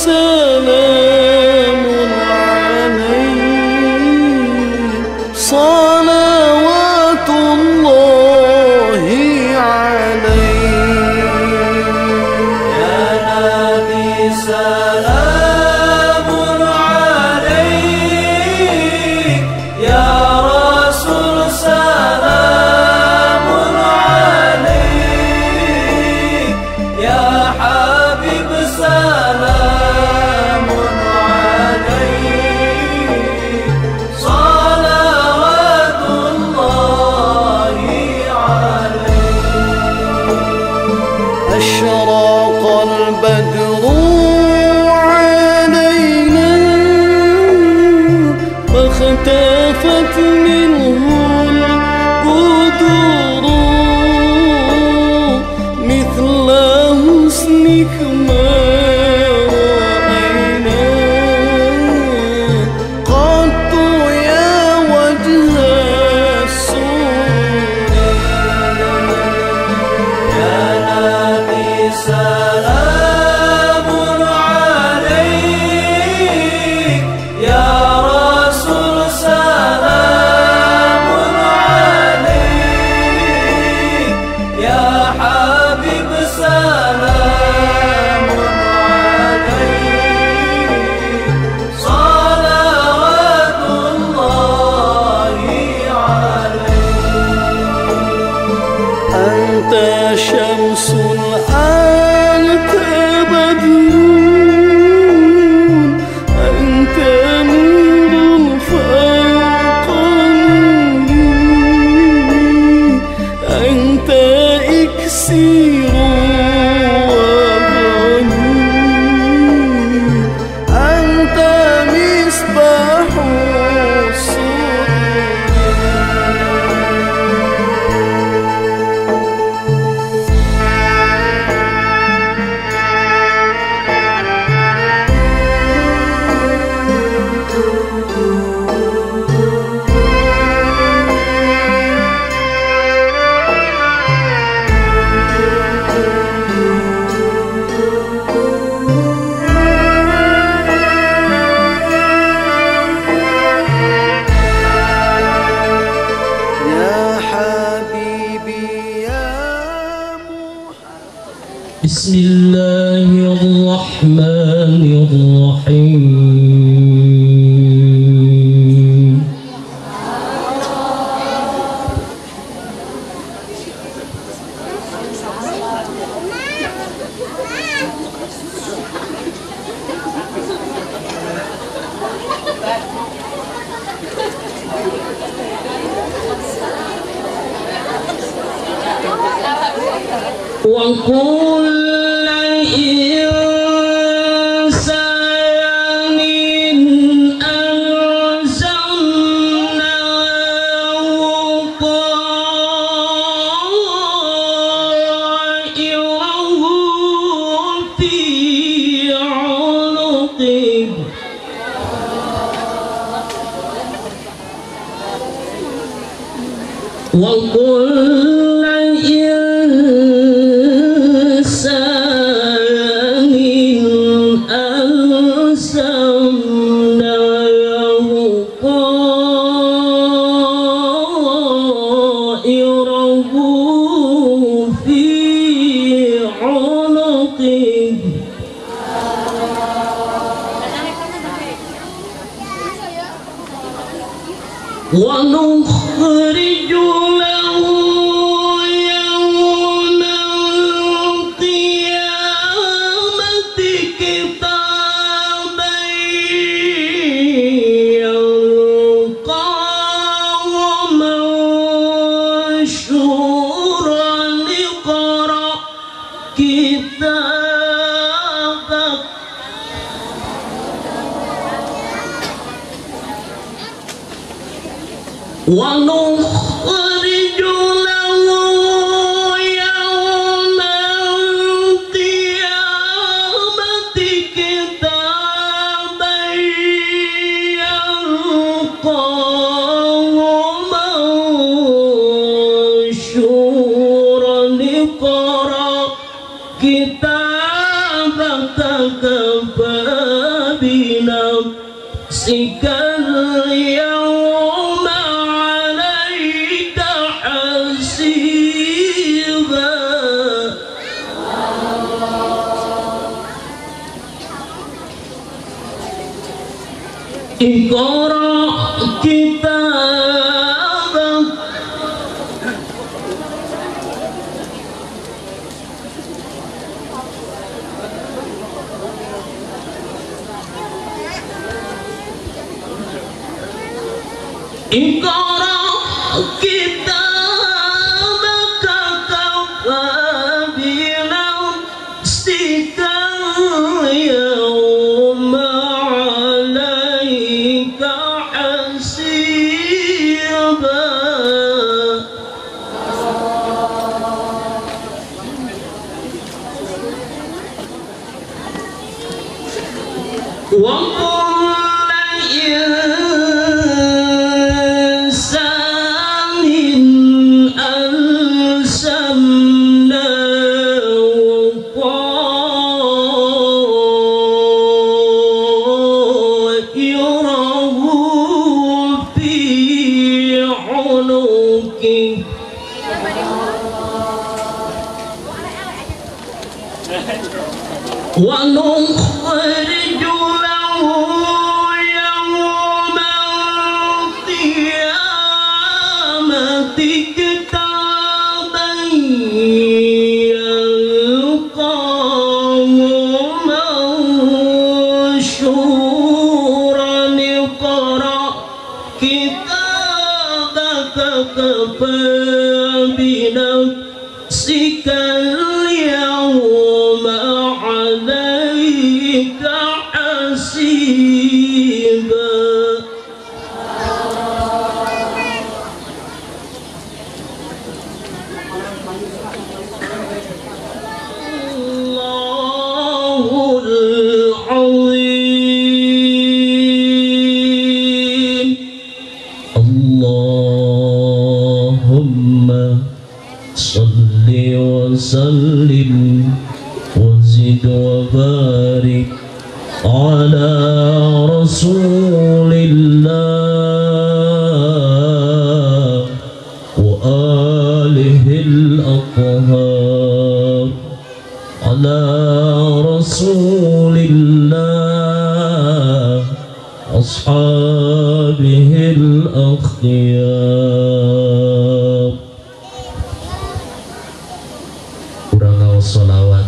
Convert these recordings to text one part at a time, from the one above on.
سلام عليك صلوات الله عليك يا نبي سلام عليك يا رسول سلام عليك يا حبيب سلام عليك صلوات الله عليك أشرق البدر علينا فاختفت منه البدور مثل حسنك ما رأينا قط يا وجه السرور يا نبي سلام عليك يا رسول سلام عليك يا حبيب سلام عليك صلوات الله عليك أنت شمس أنت بدر أنت نور فوق نور أنت إكسير وبنور أنت مصباح السرور يا حبيبي يا محمد بسم الله الرحمن الرحيم وكل إنسان ألزمناه طائره في عنقه وكل إنسان ألزمناه طائره في عنقه ونخرج له يوم القيامة كتابا يلقاه منشورا اقرأ كتابك ونخرج له يوم القيامة كتابا يلقاه منشورا اقرأ كتابك كفى نفسك اليوم عليك حسيبا اقرأ كتابك اقرأ كتابك كفى بنفسك اليوم عليك حسيبا وكل إنسان ألزمناه طائره في عنقه ونخرج له يوم القيامة كتابا يلقاه منشورا اقرأ كتابك كفى بنفسك اليوم عليك حسيبا الله العظيم اللهم صل وسلم وزد وبارك على رسول الله وآله الأطهار على رسول الله أصحابه الأخيار. Kurang sholawat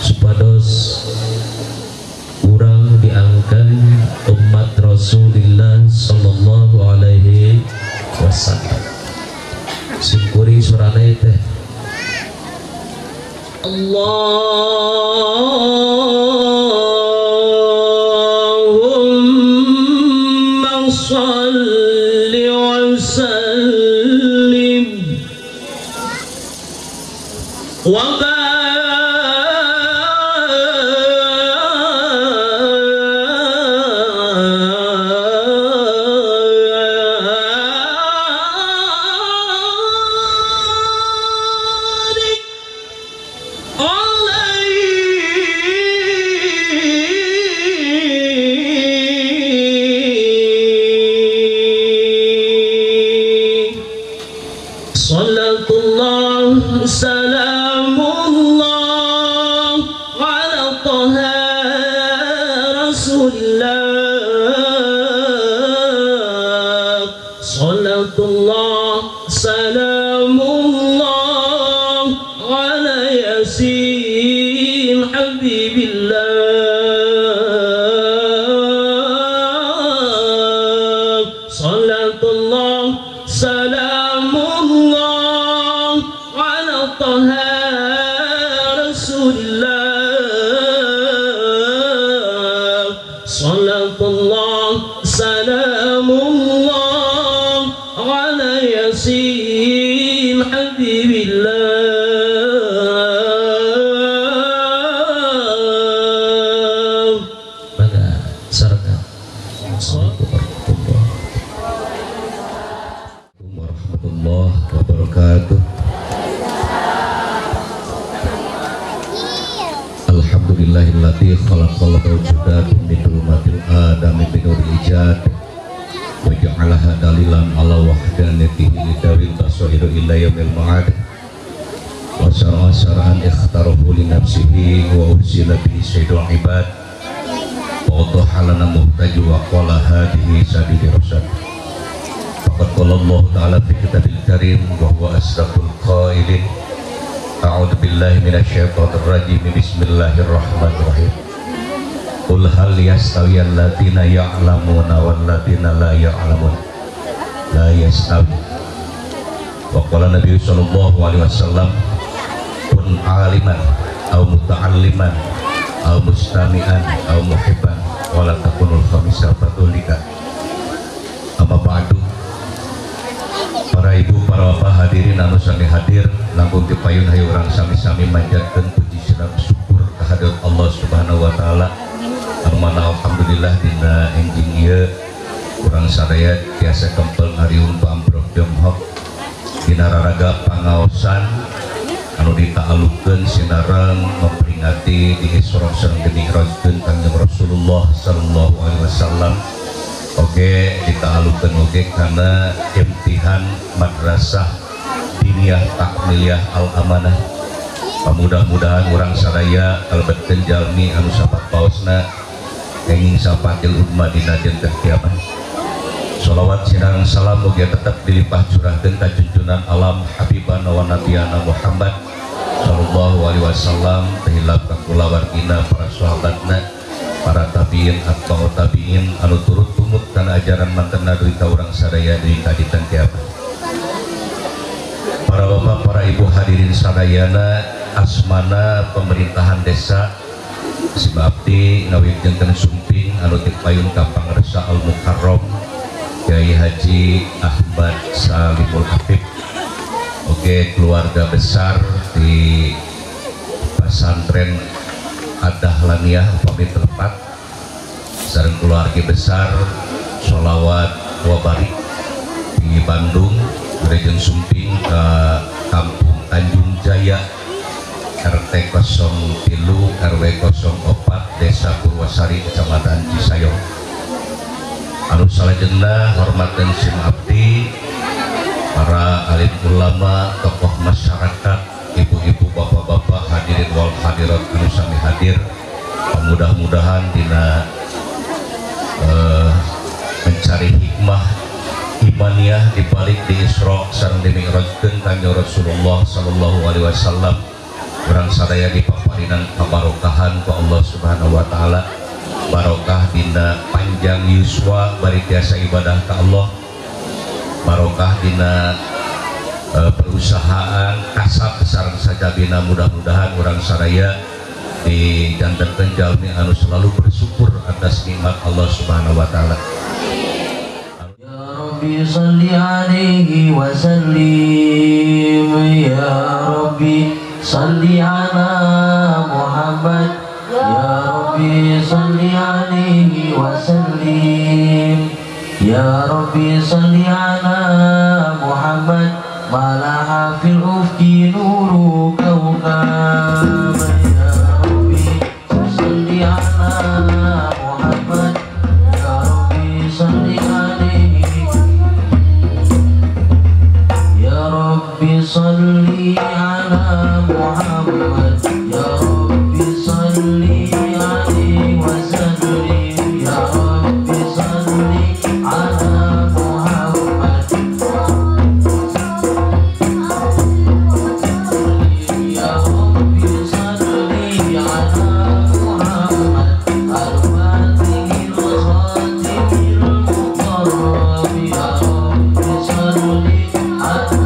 supados kurang diangkat umat Rasulullah sallallahu alaihi wasallam. Syukuri surane teh. Allahumma shalli wa sallim wa Salatullah salamullah ala taha rasulillah. Salatullah salamullah ala yasin habibillah. Salatullah salamullah Taha Rasulullah. Salatullah salamullah ala yasin habibillah. Maka serta Assalamualaikum warahmatullahi wabarakatuh. Alhamdulillahilladzi khalaqal mawjuda min dhulumatil adami bi nuril ijad wa ja'alaha dalilan ala wahdaniyatihi lidawil basairu ila yaumil ma'ad wa syara'an ikhtarahu li nafsihi wa ursila bihi sayyidul ibad wa udhalana muhtaju wa qala hadihi sabili rasyad. Faqad qala Allah ta'ala fi kitabil karim wa huwa asdaqul qailin. A'udzu billahi minasyaitonir rajim. Bismillahirrahmanirrahim. Qul hal yastawiyal ladzina ya'lamuna wal ladzina la ya'lamun. La yastawi. Wa qala Nabi sallallahu alaihi wasallam, kun aliman aw muta'alliman aw mustami'an aw muhibban wa la takunul khamisal fatulika. Amma ba'du. Para ibu, para bapak hadirin anu sami hadir langkung dipayun hayu urang sami-sami manjatkeun puji sira syukur kehadirat Allah Subhanahu wa taala. Anu mana alhamdulillah dina enjing ieu urang sadaya tiasa kempel ngariung pamprov Tiongkok dina raraga pangaosan anu ditaalupkeun sinareng memperingati di Isra sareng Mi'rajkeun Kanjeng Rasulullah sallallahu alaihi wasallam. Oke, ditaalupkeun oge karena imtihan madrasah diniyah takmiliyah al amanah. Mudah-mudahan urang sadaya kalebetkeun jalmi anu sapat paosna kenging sapatil umma dina dinten kiamat. Shalawat sinareng salam mugia tetep dilimpah curahkeun ka junjunan alam habibana wa nabiyana Muhammad sallallahu alaihi wasallam, tehilap ka kulawargina para sahabatna, para tabiin atau tabiin anu turut tumut kana ajaran mantena duwi ka urang sadaya duwi ka dinten kiamat. Para bapak, para ibu hadirin sadayana, asmana pemerintahan desa Sibabdi ngawigengkeun sumping anu dipayun ka Pangresa Al Mukarram Kyai Haji Ahmad Salimul Habib. Oke, keluarga besar di pesantren Ad-Dahlaniyah upami tepat sareng keluarga besar sholawat wabarik di Bandung Gereja Sumping ke Kampung Tanjung Jaya RT 03 RW 04 Desa Purwasari Kecamatan Cisayong. Anu salajengna hormat dan sim abdi para alim ulama, tokoh masyarakat, ibu-ibu, bapak-bapak, hadirin wal hadirat anu sami hadir. Mudah-mudahan dina mencari hikmah imaniyah dibalik di Isra sareng di Mi'rajkeun Kanjeng Rasulullah sallallahu alaihi wasallam, urang sadaya dipaparinan kabarokahan ku Allah Subhanahu wa taala. Barokah dina panjang yuswa bari tiasa ibadah ka Allah, barokah dina perusahaan kasab sareng sajabina. Mudah-mudahan urang sadaya dijantenkeun jalmi anu selalu bersyukur atas nikmat Allah Subhanahu wa taala. Ya Rabbi salli alaihi wa sallim, ya Rabbi salli ala Muhammad, ya Rabbi salli alaihi wa sallim, ya Rabbi salli ala Muhammad, malaha fil ufki nuru kaukab. Ya Rabbi salli ala Muhammad, ya Rabbi salli alaihi, ya Rabbi salli ala Muhammad, ya Rabbi salli alaihi wa sallim, ya Rabbi salli ala Muhammad, ya Rabbi salli ala Muhammad, al-fatihil khatimil muqarrab, ya Rabbi salli ala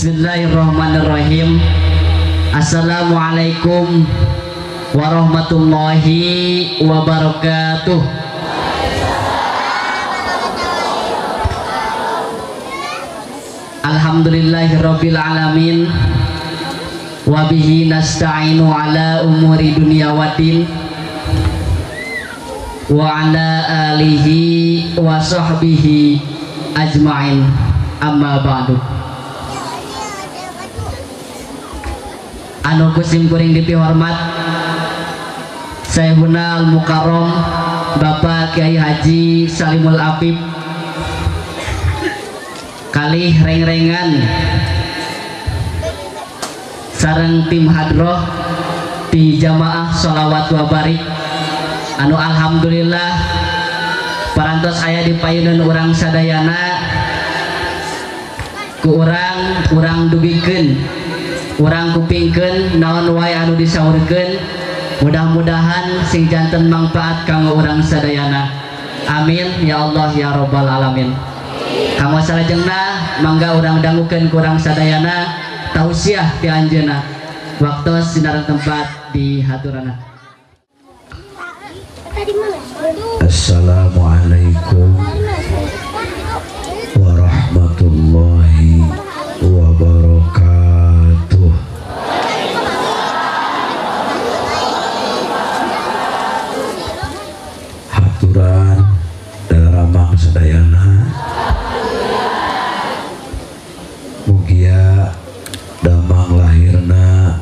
Bismillahirrahmanirrahim. Assalamualaikum warahmatullahi wabarakatuh. Alhamdulillahirabbil alamin. Wa bihi nasta'inu ala umuri dunya waddin. Wa ala alihi wa sahbihi ajma'in. Amma ba'du. Anu kusim kuring dipihormat Sayyiduna Al-Mukarram Bapak Kiai Haji Salimul Apip kalih reng-rengan sareng tim hadroh di jamaah sholawat wa barik anu alhamdulillah parantos aya di payunan urang sadayana ku urang dugikeun urang kupingkeun naon wae anu disaurkeun, mudah-mudahan sing janten manfaat kanggo urang sadayana. Amin ya Allah ya rabbal alamin. Kanggo salajengna mangga urang dangukeun ku urang sadayana tausiah ti anjeunna. Waktos sinar tempat di haturana. Assalamualaikum warahmatullahi wabarakatuh. Haturan dalamang sadayana mugia damang lahirna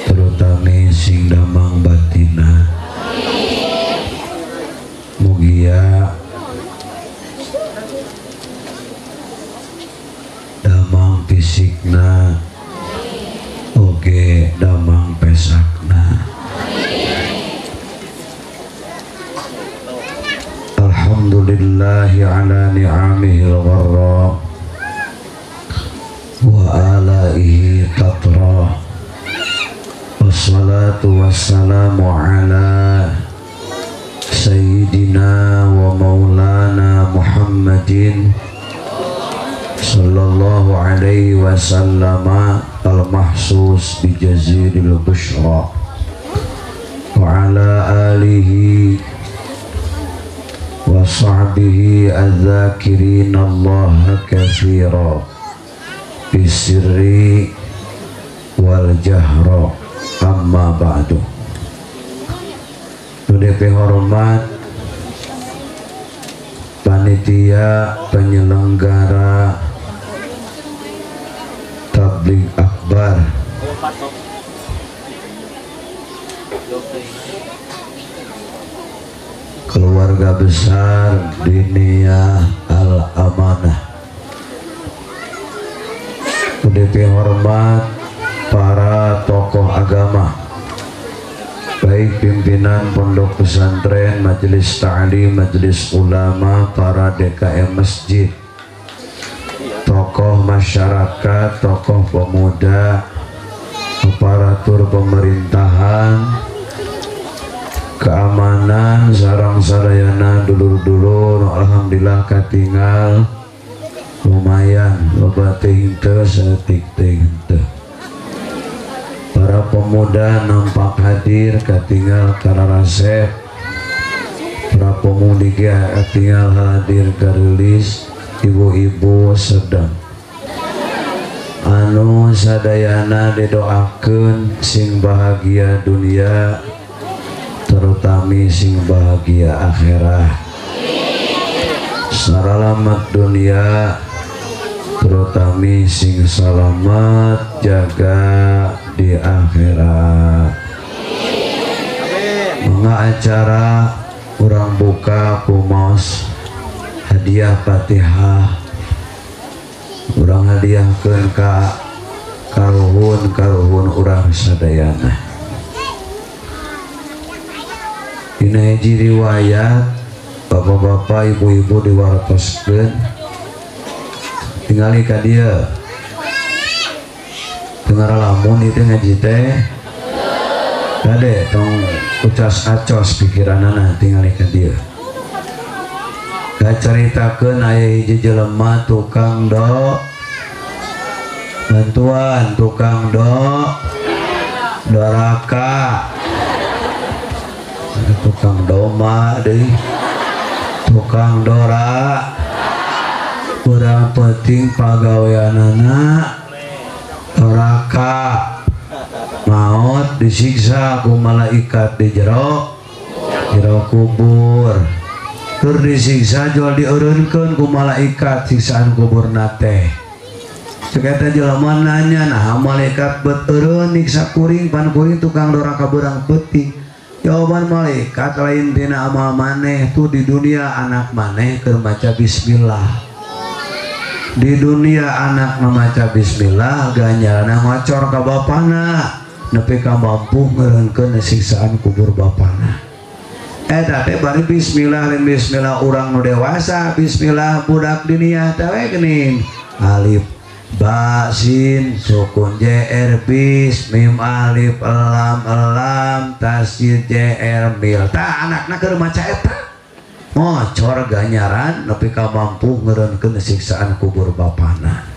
terutama sing damang batina mugia damang fisikna oge damang pesakna. Alhamdulillahi ala ni'amihil gharra wa alaihi tatra wassalatu wassalamu ala sayyidina wa maulana Muhammadin sallallahu alaihi wasallam al-mahsus bi jaziril bushra wa ala alihi wa sahbihi adz-dzakirin Allah katsira bisirri wal jahra amma ba'du. DP hormat panitia penyelenggara tabligh akbar keluarga besar Diniyah Al-Amanah, DP hormat para tokoh agama baik pimpinan pondok pesantren, majelis ta'lim, majelis ulama, para DKM masjid, tokoh masyarakat, tokoh pemuda, aparatur pemerintahan, keamanan, sarang sarayana, dulur-dulur, alhamdulillah katinggal lumayan loba teh henteu saeutik teh henteu. Para pemuda nampak hadir katinggal kararasep, para pemudi katinggal hadir karilis, ibu-ibu sedang anu sadayana didoakeun sing bahagia dunia terutama sing bahagia akhirat, selamat dunia terutama sing selamat jaga di akhirat. Mga acara urang buka kumos hadiah Fatihah urang hadiahkeun ka karuhun urang sadayana. Dina hiji riwayat bapak-bapak ibu-ibu diwartoskeun tinggali ka dieu dengar lamun itu ngaji teh kade tong ucas acos pikiranana tinggali ka dieu kacaritakeun aya hiji jelema tukang bantuan tukang doraka, ada tukang doma deh, tukang dora, kurang penting pagaweanana doraka, maut disiksa ku malaikat di jero kubur, tur disiksa jual diurunkeun ku malaikat siksaan kubur nate. Sekata jelema nanya, nah malaikat bet eureun niksa kuring pan kuring tukang doraka beurang peuting. Jawaban malaikat lain tina amal maneh tuh di dunia anak maneh keur maca bismillah. Di dunia anak maca bismillah ganjaranna ngocor ka bapana nepi ka mampu ngeureunkeun siksaan kubur bapana. Eta teh bari bismillah lain bismillah urang nu dewasa, bismillah budak dunia teh we geuning. Alif ba sin sukun jr bis mim alif lam tasjid jr mil ta anakna keur maca eta ngocor ganjaran nepi ka mampu ngeureunkeun siksaan kubur bapana.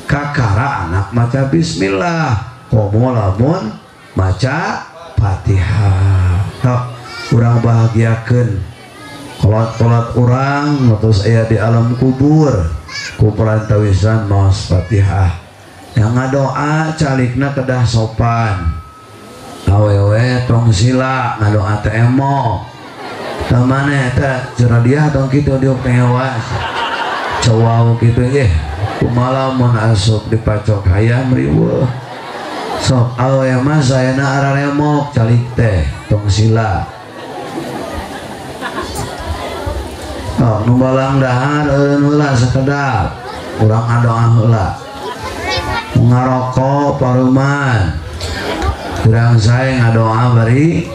Kakara anak maca bismillah komo lamun maca Fatihah. Tok urang bahagiakeun kolot-kolot urang terus aya di alam kubur ku perantawisan maos Fatihah. Yang ngadoa calikna kedah sopan, awewe tong sila ngadoa teh emo tamane eta cenah dia tong kitu diuk teh hewas cowau kitu kumaha mun asup dipacok hayam riweuh sok awewe mah saena araremok calik teh tong sila. Oh, nu balang dahar heula sakedap urang ngadoa heula. Ngarokok paruman urang sae ngadoa bari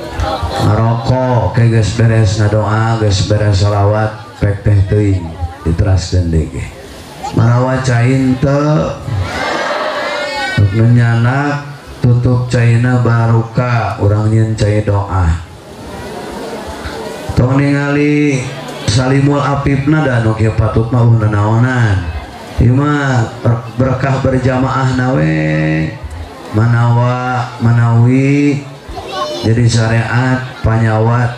ngarokok ke geus beres ngadoa geus beres shalawat pek teh teuing diteraskeun deui ge marawa cain teu nu nyanak tutup caina baruka urang nyeun cai doa tong ningali Salimul Apipna dan oke patut mah nanaonan ieu mah berkah berjamaah nawe manawi jadi syariat panyawat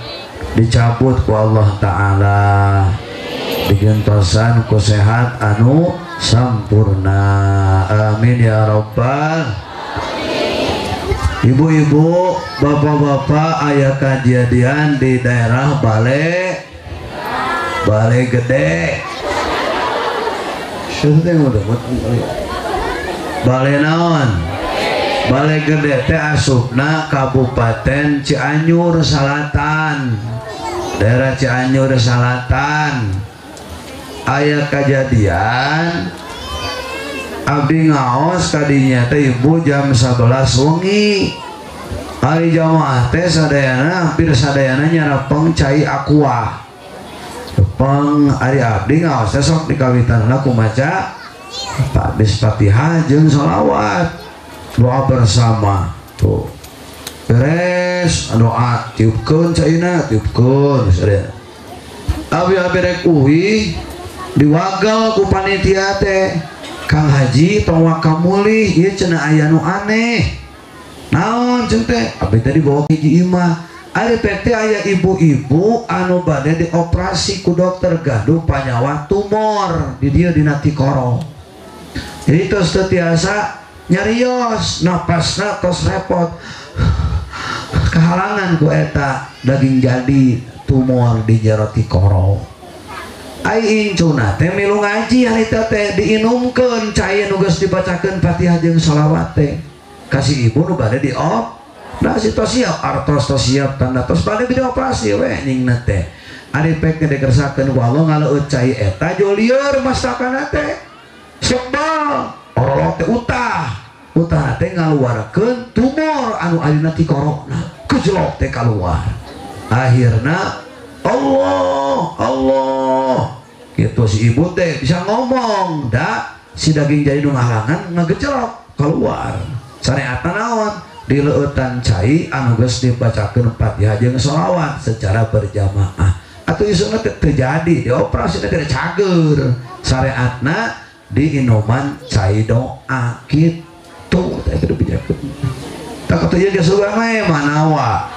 dicabut ku Allah Ta'ala digentosan ku sehat anu sampurna amin ya rabbal. Ibu-ibu bapak-bapak aya kejadian di daerah Balai Gede. Balai naon? Balai Gede teh asupna Kabupaten Cianjur Selatan. Daerah Cianjur Selatan. Aya kejadian abdi ngaos kadinya teh ibu jam 11 wengi. Ari jamaah teh sadayana hampir sadayana nyarapeng cai aqua. Peng ari abdi ngaos teh sok dikawitanna ku maca Fatihah jeung shalawat doa bersama tuh beres doa tiupkeun caina tiupkeun sadaya abi rek uwi diwagal ku panitia teh Kang Haji tong wakamulih ieu cenah aya nu aneh naon ceun teh abi tadi bawa hiji imah ari PT aya ibu-ibu anu bade dioperasi ku dokter gaduh panyawa tumor di dieu dina tikoro. Jadi tos tiasa nyarios napasna tos repot kehalangan ku eta daging jadi tumor di jero tikoro. Ai incuna teh milu ngaji hari teh diinumkeun cai nu geus dibacakeun Fatihah jeung shalawat teh kasih ibu nu bade diop. Nah si tos siap, artos tos siap, tanda tos pada video operasi weh nyingna teh. Ari pek dikersakeun ku Allah ngaleueut cai eta jolieur mastakana teh. Sebal orolog teh utah teh ngaluarkeun tumor anu alina ti korona. Kejlok teh kaluar. Akhirna Allah gitu si ibu teh bisa ngomong da si daging jadi nu ngalangan ngagejlok keluar. Syariatna naon? Dileueutan cai anu geus dibacakeun Fatihah jeung shalawat secara berjamaah atuh isuna teh terjadi dioperasi teh tidak cager syariatna di inuman cai doa gitu teh kudu bijakeun tak atuh ge sugan we manawa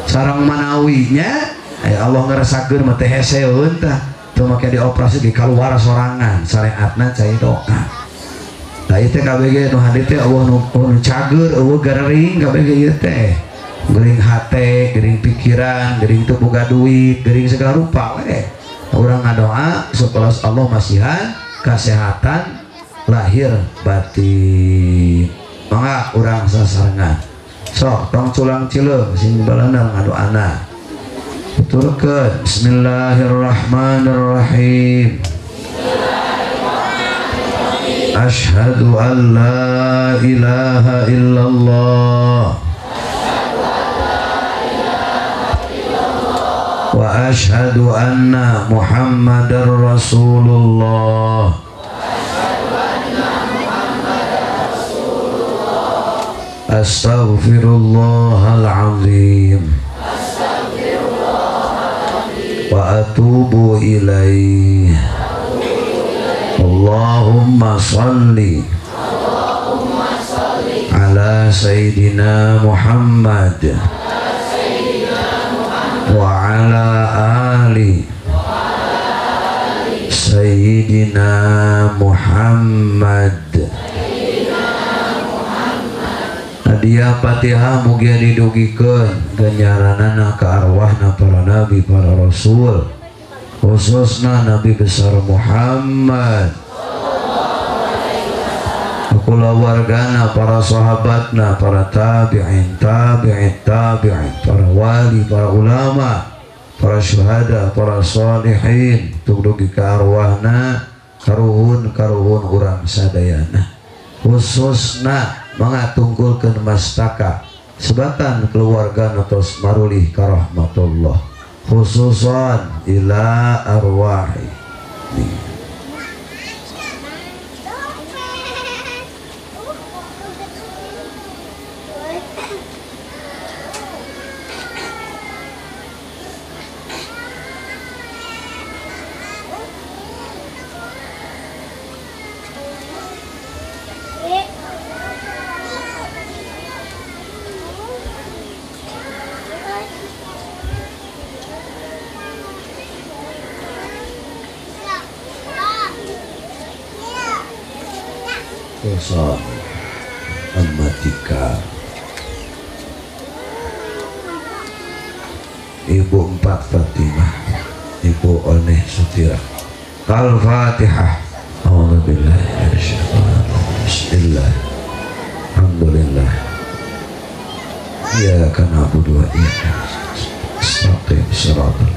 sareng manawinya Allah ngerasakeun mah teh heseun tah teu make dioperasi ge kaluar sorangan syariatna cai doa da ieu teh KBG nu hadi teh Allah nu cager eueuh garering KBG ieu teh gering hate gering pikiran gering teu boga duit gering segala rupa we urang ngadoa supaya Allah masihan kesehatan lahir batin mangga urang sasarengan sok tong culang cileung sing balandang ngadoana turkeun bismillahirrahmanirrahim asyhadu an la ilaha illallah wa asyhadu anna muhammadar rasulullah astaghfirullahalazim wa atubu ilaih Allahumma salli ala sayyidina Muhammad wa ala ali sayyidina Muhammad. Hadiah Fatihah mugia didugikeun ganjaranana ka arwahna para nabi para rasul khususna Nabi besar Muhammad kulawargana para sahabatna para tabi'in para wali para ulama para syuhada para salihin tugdugi ka arwahna karuhun urang sadayana khususna mengatungkulkeun mastaka sebatan keluarga tos marulih ka rahmatullah khususan ila arwahi dosa amatika Ibu 4 Fatimah Ibu Oneh Sutira Al-Fatihah A'udzubillahi minasyaitonir rajim Bismillah Alhamdulillah Iyyaka na'budu wa iyyaka nasta'in Shiratal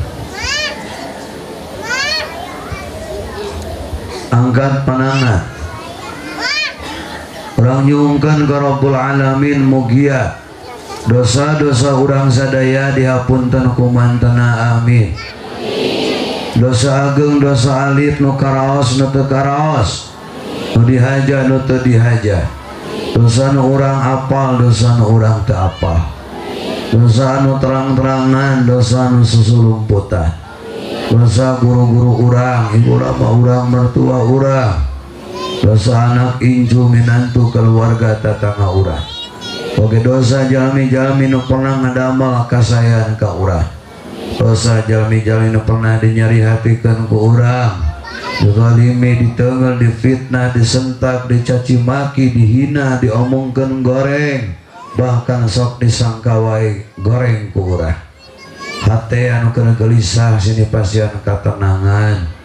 angkat panangan urang nyungkeun ka Rabbul Alamin mugia dosa-dosa urang sadaya dihapunten ku mantena amin dosa ageng dosa alit nu karaos nu teu karaos nu dihaja nu teu dihaja dosa nu urang apal dosa nu urang teu apal dosa nu terang-terangan dosa nu susulumputan dosa guru-guru urang ibu bapa urang mertua urang dosa anak inju minantu keluarga tetangga urang oge dosa jalmi-jalmi nu pernah ngadamel kasayan ka urang dosa jalmi-jalmi nu pernah dinyarihatikeun ku urang dizalimi diteungel difitnah disentak dicaci maki dihina diomongkeun goreng bahkan sok disangka wae goreng ku urang hate anu kena gelisah sini pasian katenangan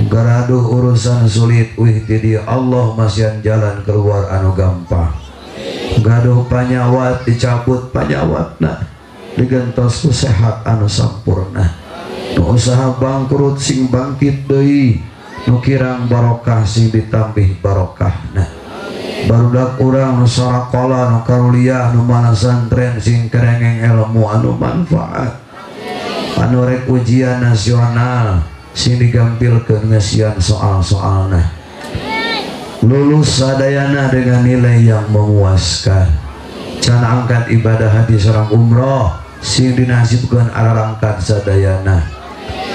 garaduh urusan sulit wih di Allah masian jalan keluar anu gampang gaduh panyawat dicabut panyawatna digentos ku sehat anu sampurna nu usaha bangkrut sing bangkit deui nu kirang barokah sing ditambih barokahna barudak urang nu sarakola nu karuliah nu mana santren sing kerengeng ilmu anu manfaat anu rek ujian nasional sing digampilkeun ngasian soal-soalna lulus sadayana dengan nilai yang memuaskan can angkat ibadah haji sareng umroh sing dinasibkeun ararangkat sadayana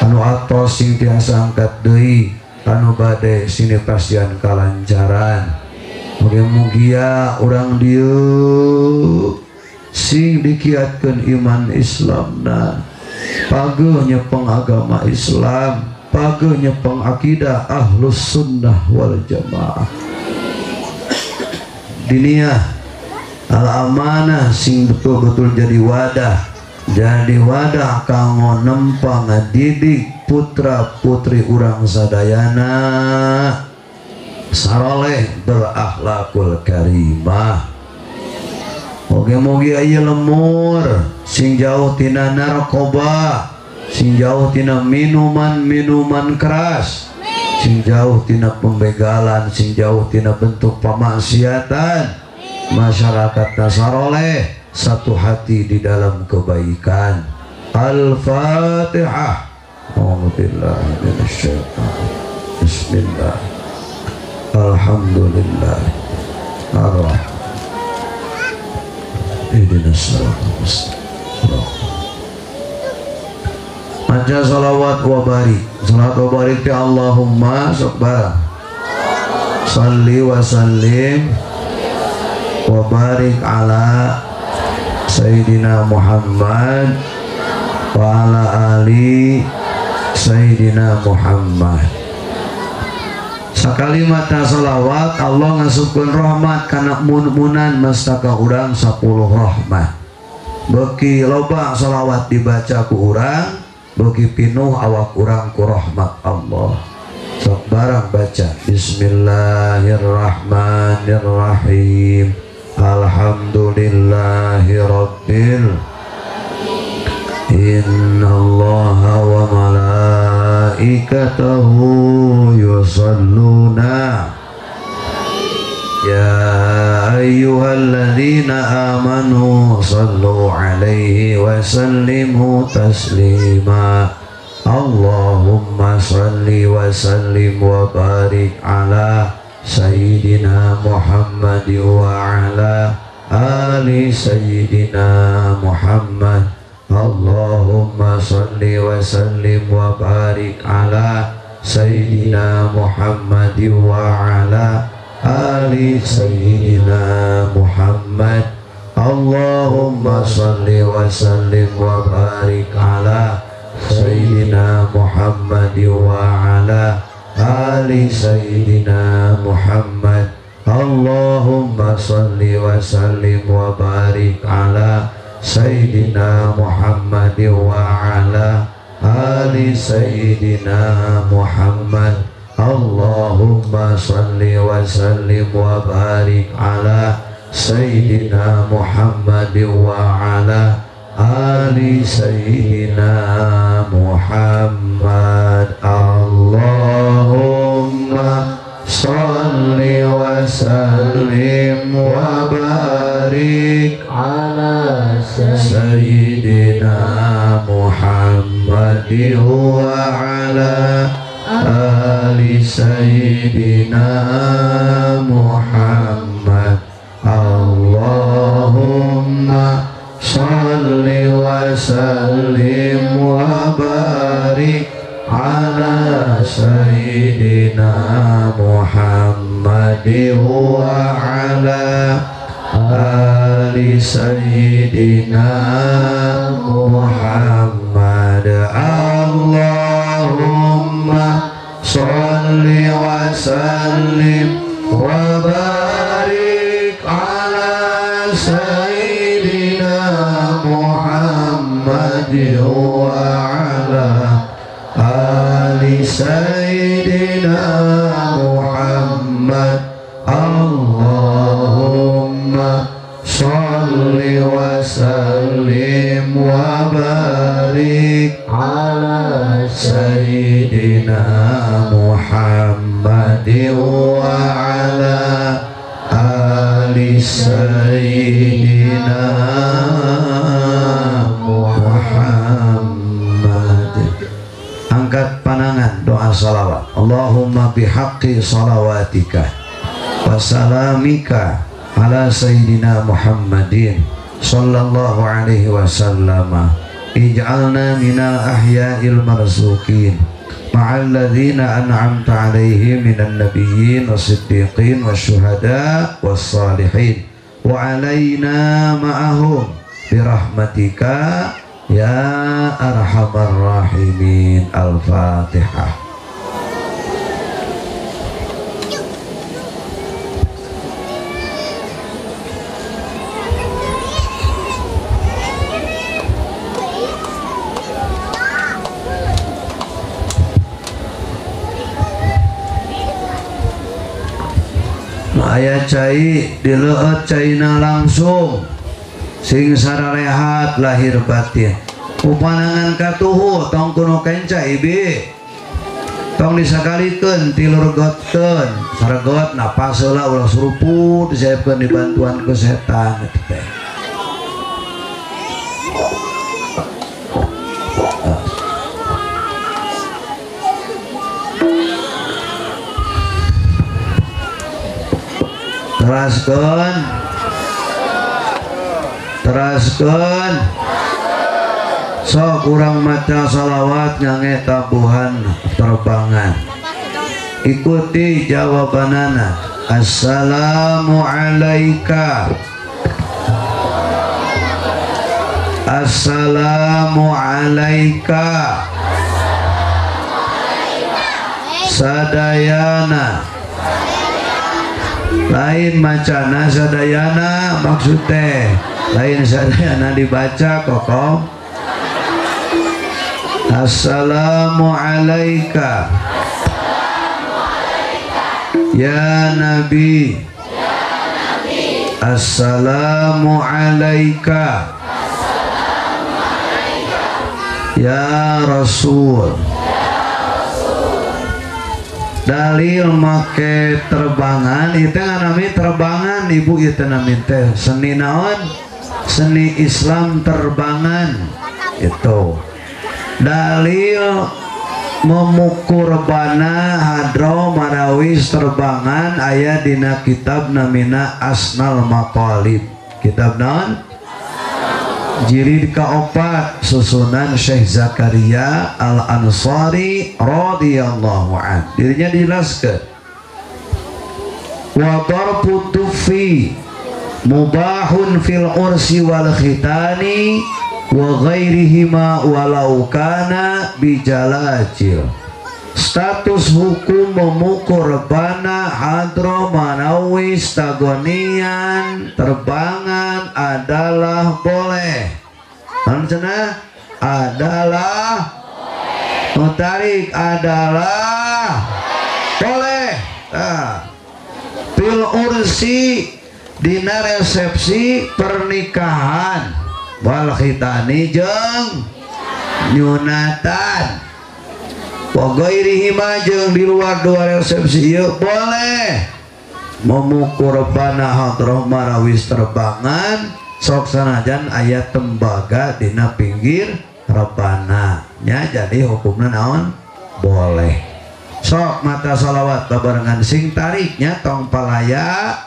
anu atos sing tiasa angkat deui anu bade sini pasien kalancaran. Mugia-mugia orang dia sing dikiatkan iman Islamna, pageuhnya pengagama Islam, pageuhnya pengakidah Ahlus Sunnah wal Jamaah. Diniyah al-amanah sing betul-betul jadi wadah kanggo nempang ngadidik putra putri urang sadayana saroleh berakhlakul karimah. Moga-moga aya lemur sing jauh tina narkoba, sing jauh tina minuman keras, sing jauh tina pembegalan, sing jauh tina bentuk pemaksiatan. Masyarakat nasaroleh satu hati di dalam kebaikan. Al-Fatihah. Bismillah. Alhamdulillah. Ar-Rahman. Ihdinas siratal mustaqim. Maca salawat wa barik. Salawat wa barik ya Allahumma subhanahu. Salli wa sallim wa barik ala Sayyidina Muhammad wa ala ali Sayyidina Muhammad. Sakalimat salawat Allah ngasupkeun rahmat kana mun-munan mastaka urang 10 rahmat. Beuki loba salawat dibaca ku urang, beuki pinuh awak urang ku rahmat Allah. Sok barang baca Bismillahirrahmanirrahim. Alhamdulillahi rabbil Innallaha wa malaikatahu yusalluna ya ayyuhalladzina amanu sallu alaihi wa sallimu taslima. Allahumma salli wa sallim wa barik ala Sayyidina Muhammad wa ala ali Sayyidina Muhammad. Allahumma salli wa sallim wa barik ala Sayyidina Muhammad wa ala ali Sayyidina Muhammad. Allahumma salli wa sallim wa barik ala Sayyidina Muhammad wa ala ali Sayyidina Muhammad. Allahumma salli wa sallim wa barik ala Sayyidina Muhammad wa ala ali Sayyidina Muhammad. Allahumma salli wa sallim wa barik ala Sayyidina Muhammad wa ala ali Sayyidina Muhammad. Allahumma salli wa sallim wa barik ala Sayyidina Muhammad wa ala ali Sayyidina Muhammad. Allahumma salli wa sallim wa barik ala Sayyidina Muhammad wa ala ali Sayyidina Muhammad. Allahumma salli wa sallim wa barik ala Sayyidina Muhammad wa ala ali Sayyidina Muhammad. Allahumma salli wa sallim wa barik ala Sayyidina Muhammad wa ala ali Sayyidina Muhammad. Angkat panangan doa salawat. Allahumma bihaqqi salawatika wa salamika ala Sayyidina Muhammadin sallallahu alaihi wasallam. Ij'alna minal ahya'il marzuqin ma'al ladzina an'amta 'alaihim minan nabiyyin was-siddiqin wasyuhada was-salihin wa 'alaina ma'ahum birahmatika ya arhamar rahimin. Al-Fatihah. Aya cai dileut caina langsung sing sararehat lahir batin upanangan katuhu tong kuno kenca ibi tong disakalikeun tilur gotkeun saragot napas heula ulah suruput disaepkeun dibantuan ku setan eta teh. teraskeun sok urang maca salawat ngange tabuhan terbangan. Ikuti jawabanana. Assalamu alaika, assalamu alaika sadayana. Lain macana sadayana maksudnya lain sadayana dibaca kokom. Assalamu alaika ya Nabi, assalamu alaika ya Rasul. Dalil make terbangan itu nami terbangan ibu itu nami teh seni naon, seni Islam terbangan itu. Dalil memukur bana hadro marawis terbangan aya dina kitab namina Asnal Maqalib. Kitab naon? Jilid kaopat susunan Syekh Zakaria Al-Ansari radhiyallahu an. Dirinya dijelaskan wa darbu tufi mubahun fil ursi wal khitani wa ghairihima walau kana bijalajil. Status hukum memukul bana hadro manawis tagonian terbangan adalah boleh. Maksudnya adalah mutarik adalah boleh. Pil ursi dina resepsi pernikahan wal khitani jeung nyunatan. Wagairihima jeung di luar dua resepsi ieu boleh memukur bana hadroh marawis terbangan sok sanajan aya tembaga dina pinggir rebana nya jadi hukumna naon boleh. Sok mata salawat babarengan sing tariknya tong palaya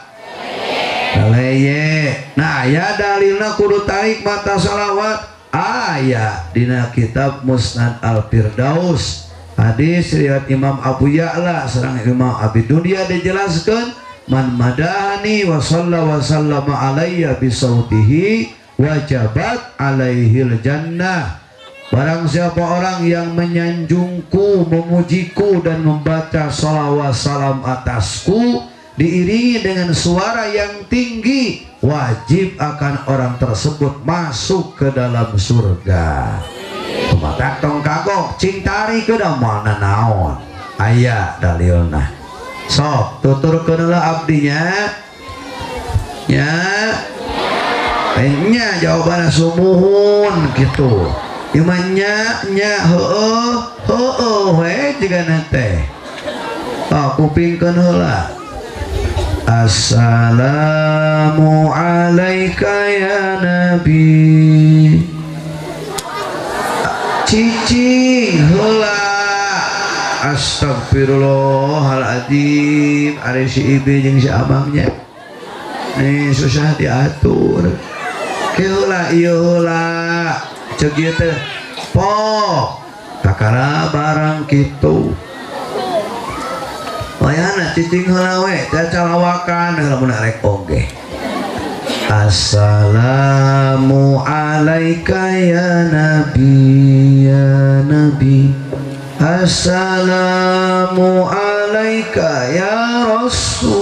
leye. Nah aya dalilna kudu tarik mata salawat aya dina kitab Musnad Al-Firdaus. Hadis riwayat Imam Abu Ya'la sareng Imam Abi Dunya dijelaskan man madahani wa sallama alayya bisautihi wajabat alaihil jannah. Barang siapa orang yang menyanjungku, memujiku dan membaca salawat salam atasku diiringi dengan suara yang tinggi, wajib akan orang tersebut masuk ke dalam surga. Mata tong kagok cing tari ke mana naon aya dalilna. Sok tuturkeun heula abdinya nya nya jawabanna sumuhun gitu. Imannya nya heueuh we jigana teh. Kupingkeun heula. Assalamu alaika ya Nabi. Cicing heula. Astagfirullahaladzim. Ari si ibi jeung si abangnya nih susah diatur. Ke heula ieu heula ceuk ieu teh pok kakara barang kitu wayana cicing heula we teh calawakan heula mun arek oge. Assalamu alaika ya nabi ya nabi, assalamu alaika ya rasul,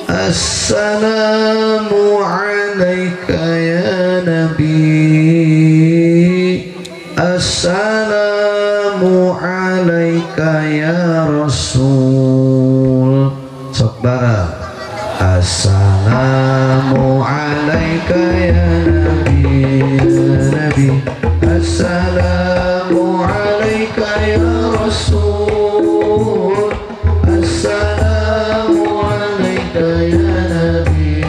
assalamu alaika ya nabi, assalamu alaika ya rasul. Sok bareng. Assalamu alaika ya nabi ya nabi, assalamu alaika ya rasul, assalamu alaika ya nabi,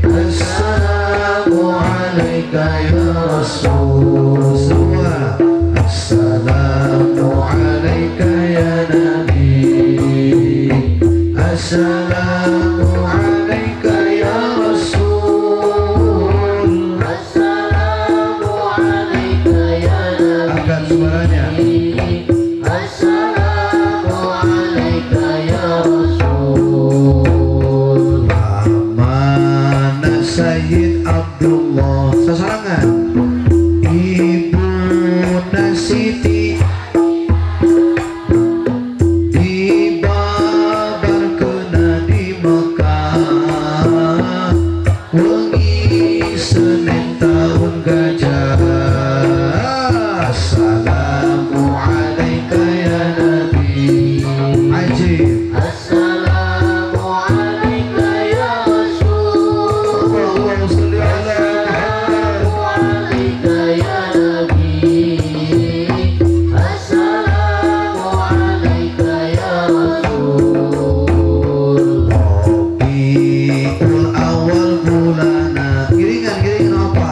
assalamu alaika ya rasul. Semua assalamu alaika ya nabi, assalamu alaika ya rasul, assalamu alaika ya nabi. Angkat suaranya. Assalamu alaika ya rasul. Amanah Sayyid Abdullah sasarangan Ibu Nasiti wengi Senin tahun gajah. Assalamu alaika ya nabi ajib, assalamu alaika ya rasul, Allahumma sholli ala Muhammad, assalamu alaika ya nabi, assalamu alaika ya rasul. Rabiul awal bulana giringan apa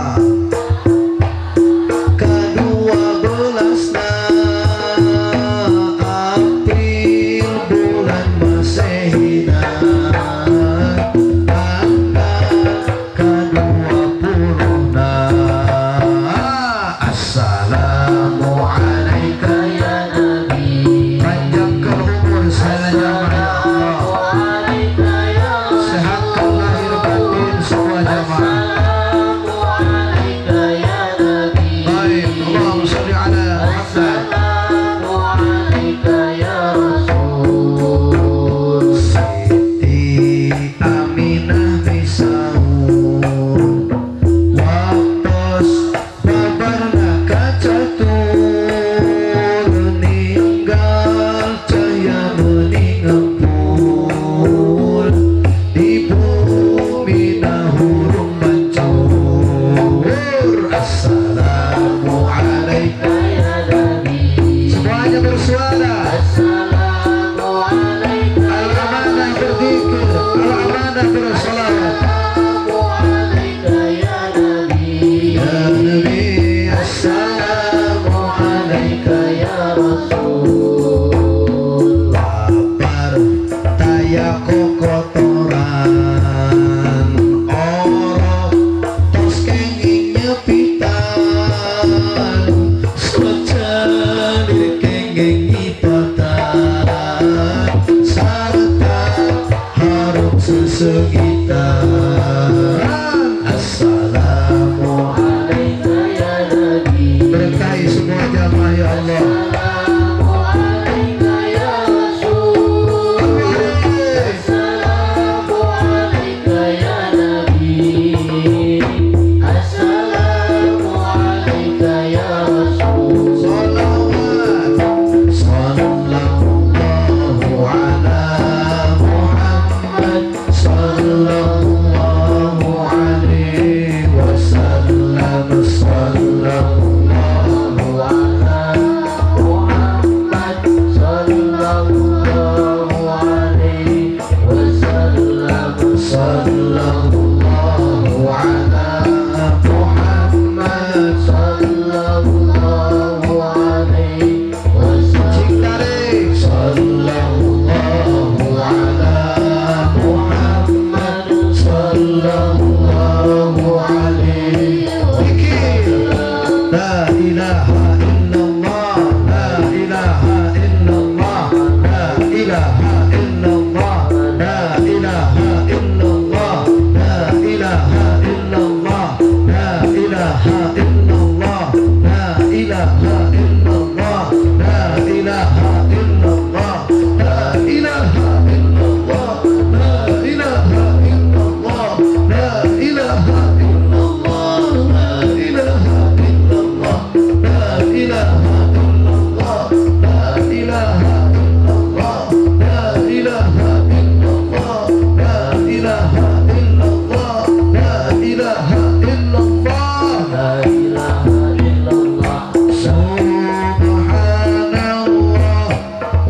ilaha illallah, la ilaha illallah, la ilaha illallah, la ilaha illallah, la ilaha illallah, la ilaha illallah, la ilaha illallah, la ilaha illallah, la ilaha illallah, la ilaha illallah, la ilaha illallah, la ilaha illallah, La ilaha illallah. subhanallah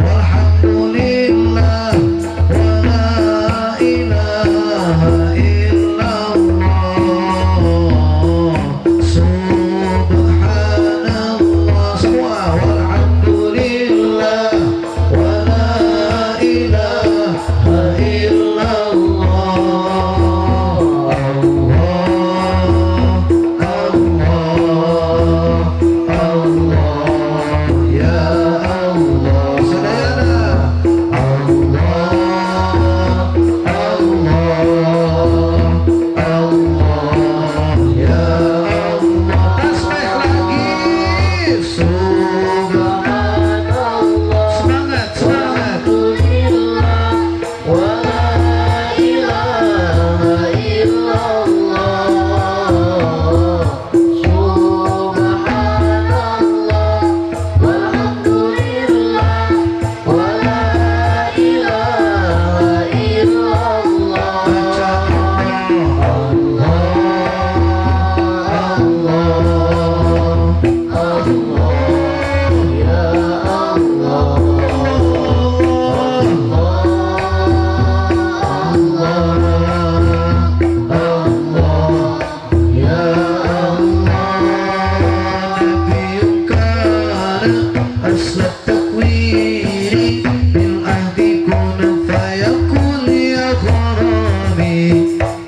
walhamdulillah wa la ilaha illallah, subhanallah semua, walhamdulillah wa la ilaha illallah, Allah, ya Allah, sadayana Allah, ya Allah, tasbih lagi, subhanallah, semangat, semangat, Wa la ilaha illallah. Subhanallah walhamdulillah wa la ilaha illallah. baca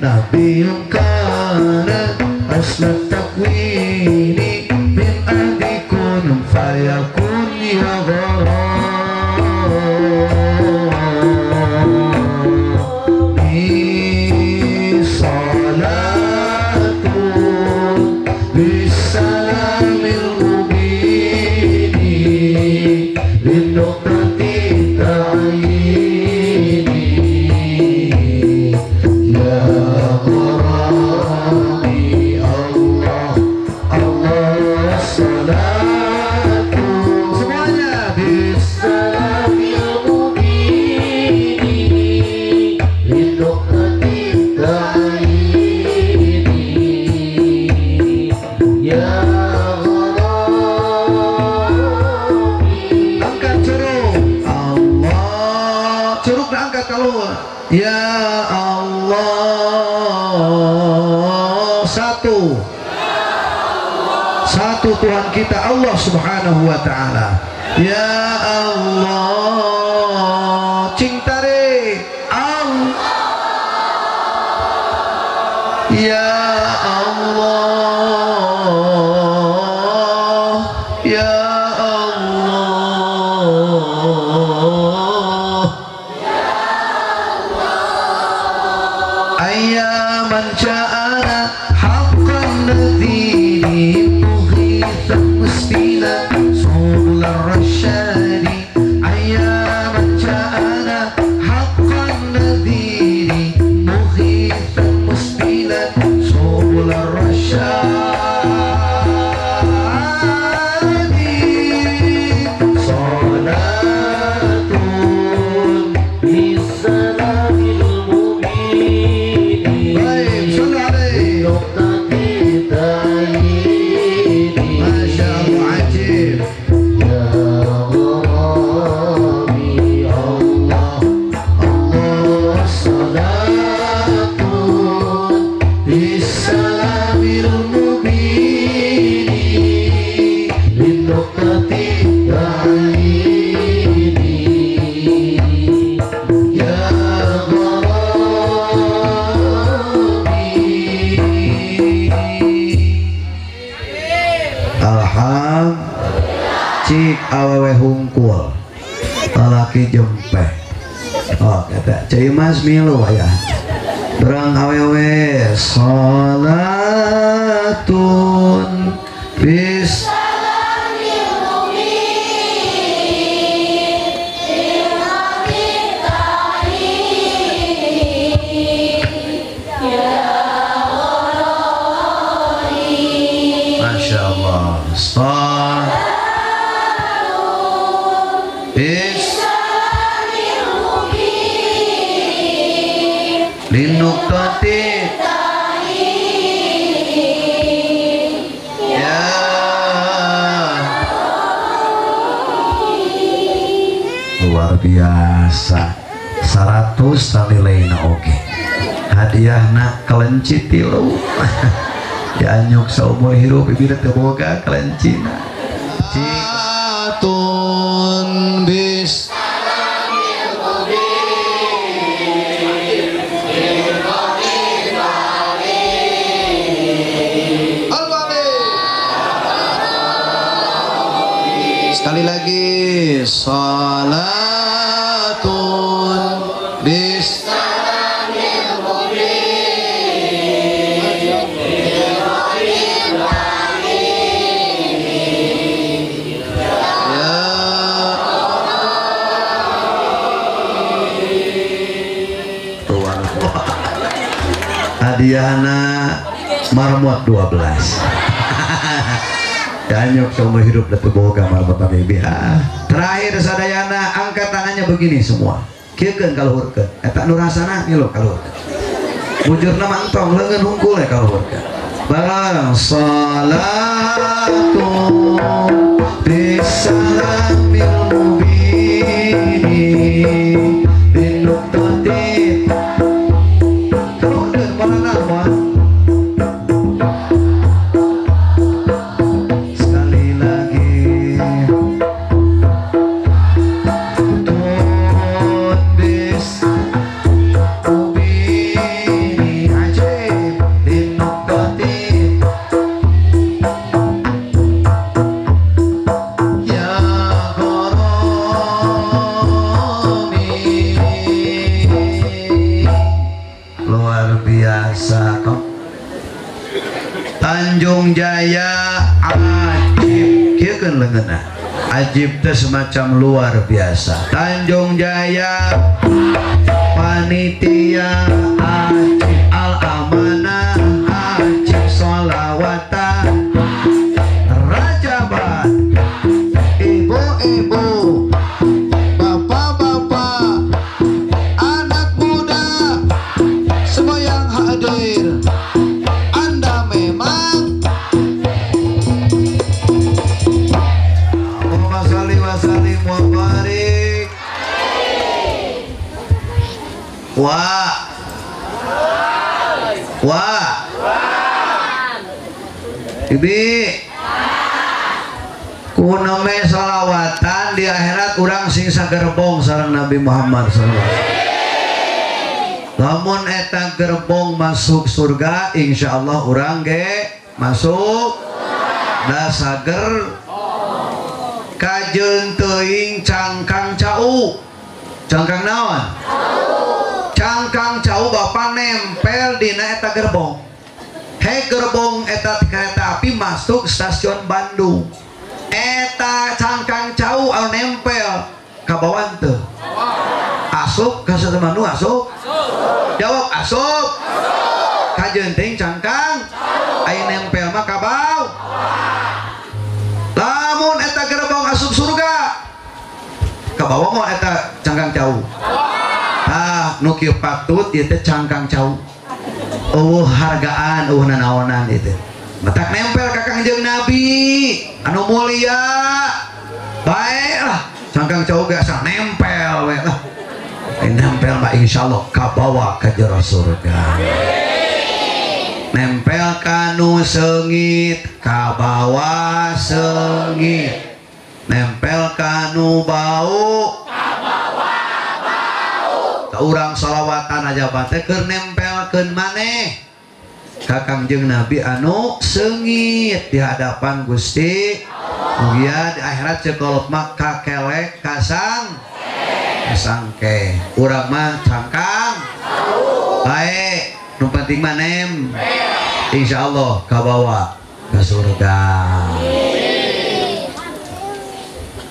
Nabiun kana aslat takwini min ahdi kun fayakun ya gharami salatun bisalamil mubini linuqati ta'ini ya gharami Allah, Allah salatu semuanya Salamil mubini linuqati ta'ini ya gharami. angkat curug Allah, curug diangkat keluar ya Allah, satu Tuhan kita Allah subhanahu wa ta'ala, ya Allah, cintare Allah, ya Allah, ya Allah, ayyaman ja'ana haqqan nadhiri mughithan musbila subul ar-rasyadi, ayyaman ja'ana haqqan nadhiri mughithan musbila subul ar-rasyadi, salatun Bisalamil mubini baik, sallu alaihi, linuqati ta'ini masya Allah, ajib ya gharami Allah. Allah salatun bisalamil mubini linuqati ta'ini ya gharami. Alham cik awewe hungkul lelaki jempeh, oh kata cai mas milu ya berang awewe salat salatun bis Masya Allah. Star is linuktati ya luar biasa 100 nilainya oke hadiahna kelenci tilu dianyuk saumur hirup ibina teboga kelencina Atun bis sekali lagi salatun bis hadiahna marmot 12 danyuk seumur hidup dan boga marmot nabi terakhir sadayana angkat tangannya begini semua kiekeun kaluhurkeun eta nu rasana ngilu kaluhurkeun bujurna mantong leungeun hungkul ya kaluhurkeun barang salatu bisalamil mubin binuqtatin sekali lagi tut bis ubini ajib linuqtatin ya ghoromi luar biasa kok Tanjung Jaya ajib kiekeun leungeunna ajib teh semacam luar biasa Tanjung Jaya panitia ajib al amanah ajib sholawatan rajabat ibu-ibu bapak-bapak anak muda semua yang hadir Anda memang Allahumma shalli wa sallim wa barik wah Ibi kuneme salawatan di akhirat urang sing sagerbong sareng Nabi Muhammad SAW lamun eta gerbong masuk surga insyaallah urang ge masuk da sager kajeun teuing cangkang cau cangkang naon cangkang cau bapa nempel dina eta gerbong gerbong eta kereta api masuk stasiun Bandung eta cangkang cau anu nempel ka bawan teu asup ka satemanu asup jawab asup kajeun teuing cangkang aya nempel mah ka bau lamun eta gerbong asup surga ka bawah mah eta cangkang cau nu kieu patut ieu teh cangkang cau hargaan nanaonan itu matak nempel ka Kangjeng Nabi anu mulia baiklah cangkang cau ge asa nempel we lah nempel mah insyaallah ka bawa ka jero surga nempel kanu seungit ka bawa seungit nempel kanu bau ka bawa bau ka urang shalawatan aja bate keur nempelkeun maneh ka Kangjeng Nabi anu seungit di hadapan Gusti mugia di akhirat cekolot mah kakelek kasang sangke urang mah cangkang baik nu penting mah insya Allah kabawa ke surga.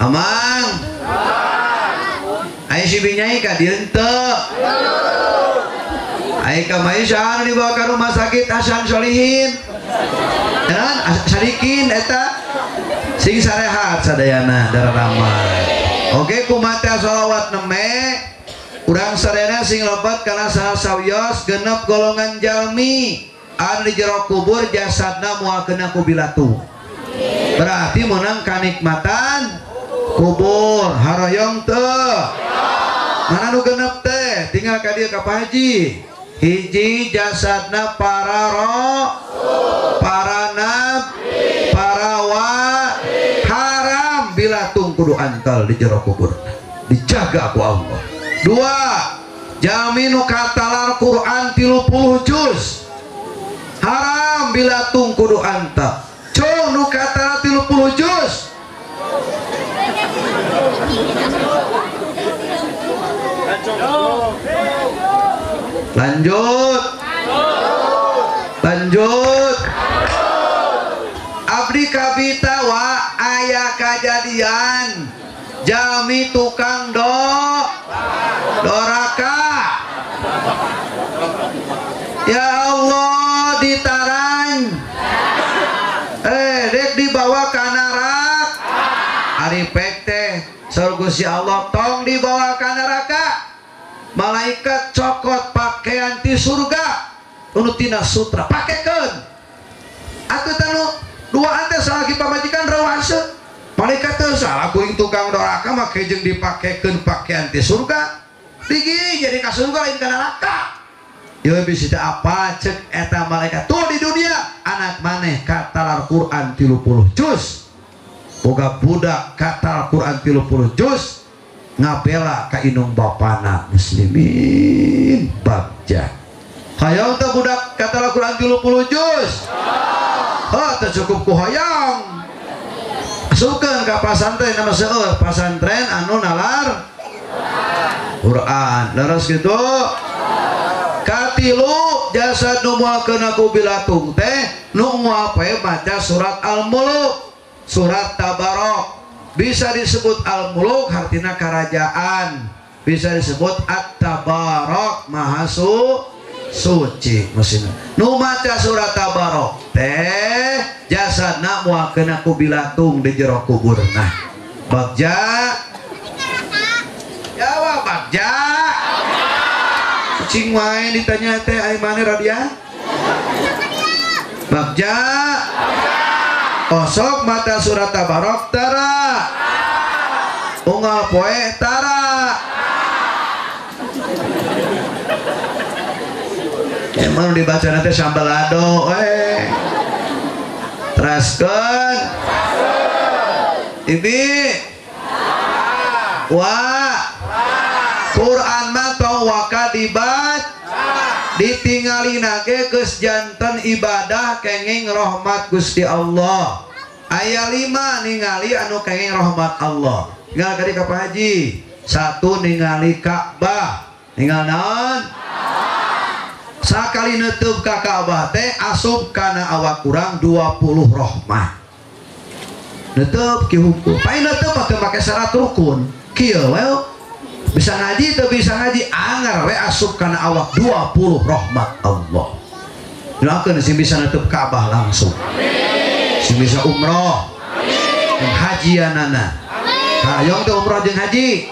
Amang ayo si binyai ka dieu teu ayo ka Maisha dibawa ke rumah sakit Hasan Solihin dan sadikin eta sing sarehat sadayana dararama. Oke kumata sholawat neme urang sadayana sing lobat kana saha sawios genep golongan jalmi anu di jero kubur jasadna moal kena kubilatu berarti menang kanikmatan kubur haroyong teu mana nu genep teh tinggal ka dieu ka Pak Haji hiji jasadna para para nabi para haram bilatung kudu antal di jero kubur dijaga ku Allah. Dua jaminu katalar Quran 30 juz haram bilatung kudu antal cung nu katalar 30 juz lanjut abdi kabita wa aya kajadian jami tukang doraka ya Allah ditarang dek dibawa ka neraka ari pek teh Gusti Allah tong dibawa ka neraka malaikat cokot pakaian ti surga unutina sutra pakekeun atuh tanu dua teh salaki pamajikan rawase malaikat teh salah kuing tukang doraka make jeung dipakekeun pakaian ti surga digi jadi ka surga lain ka neraka ieu bisi teh apa cek eta malaikat tuh di dunia anak maneh katalar Quran 30 juz boga budak katal Quran 30 juz ngabela ka inung bapana muslimin bagja hayang teh budak katal Quran 30 juz teh cukup ku hoyong asukeun ka pasantren nama seueur pasantren anu nalar Quran leres kitu katilu jasad nu moalkeun aku bilatung teh nu moal poe maca surat Al-Muluk surat Tabarok bisa disebut Al-Muluk artinya kerajaan bisa disebut At-Tabarok maha suci maksudnya nu maca surat Tabarok teh jasadna moal kena ku bilatung di jero kuburna bagja jawab bagja cing wae ditanya teh ai mane radia bagja osok mata surat Tabarok tara unggal poe tara emang dibaca nanti sambalado teraskeun ibi wa Quran mah tong waka ditingali nage geus janten ibadah kenging rahmat Gusti Allah aya 5 ningali anu kenging rahmat Allah tinggal kadi ka Pak Haji 1 ningali Ka'bah tinggal naon sakali neuteub ka Ka'bah teh asup kana awak kurang 20 rahmat neuteub ki hukum paling neuteub teu make syarat rukun kieu we bisa ngaji atau bisa ngaji anggar we asup kana awak 20 rahmat Allah doakeun sing bisa neuteub Ka'bah langsung sing bisa umroh jeung hajianana hayong teh umroh jeung haji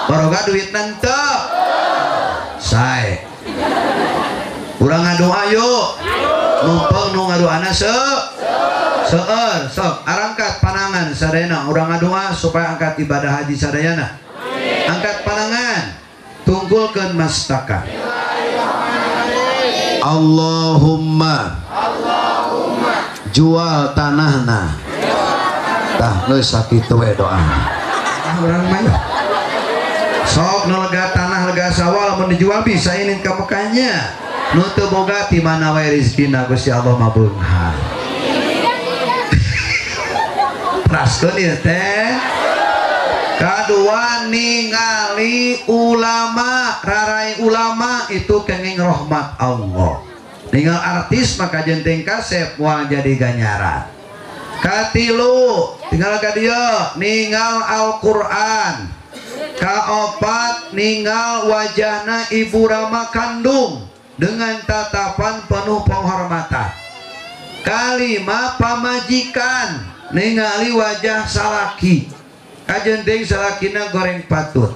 baroga duitna teu sae urang ngadoa yuk numpang nu ngadoana seueur sok arangkat panangan sadayana urang ngadoa supaya angkat ibadah haji sadayana angkat panangan tungkulkeun mastaka Allahumma jual tanahna tah geus sakitu we doa urang mah sok nu lega tanah lega sawah lamun dijual bisa ini ka Mekahnya nu teu boga ti mana wae rezekina Gusti Allah mah beunghar praskeun ieu teh kadua ningali ulama rarai ulama itu kenging rahmat Allah Tinggal artis maka jenteng kasep moal jadi ganyaran. Katilu tinggal ka dieu ningal Al-Qur'an. Kaopat ningal wajahna ibu rama kandung dengan tatapan penuh penghormatan. Kalima pamajikan ningali wajah salaki. Kajenteng salakina goreng patut.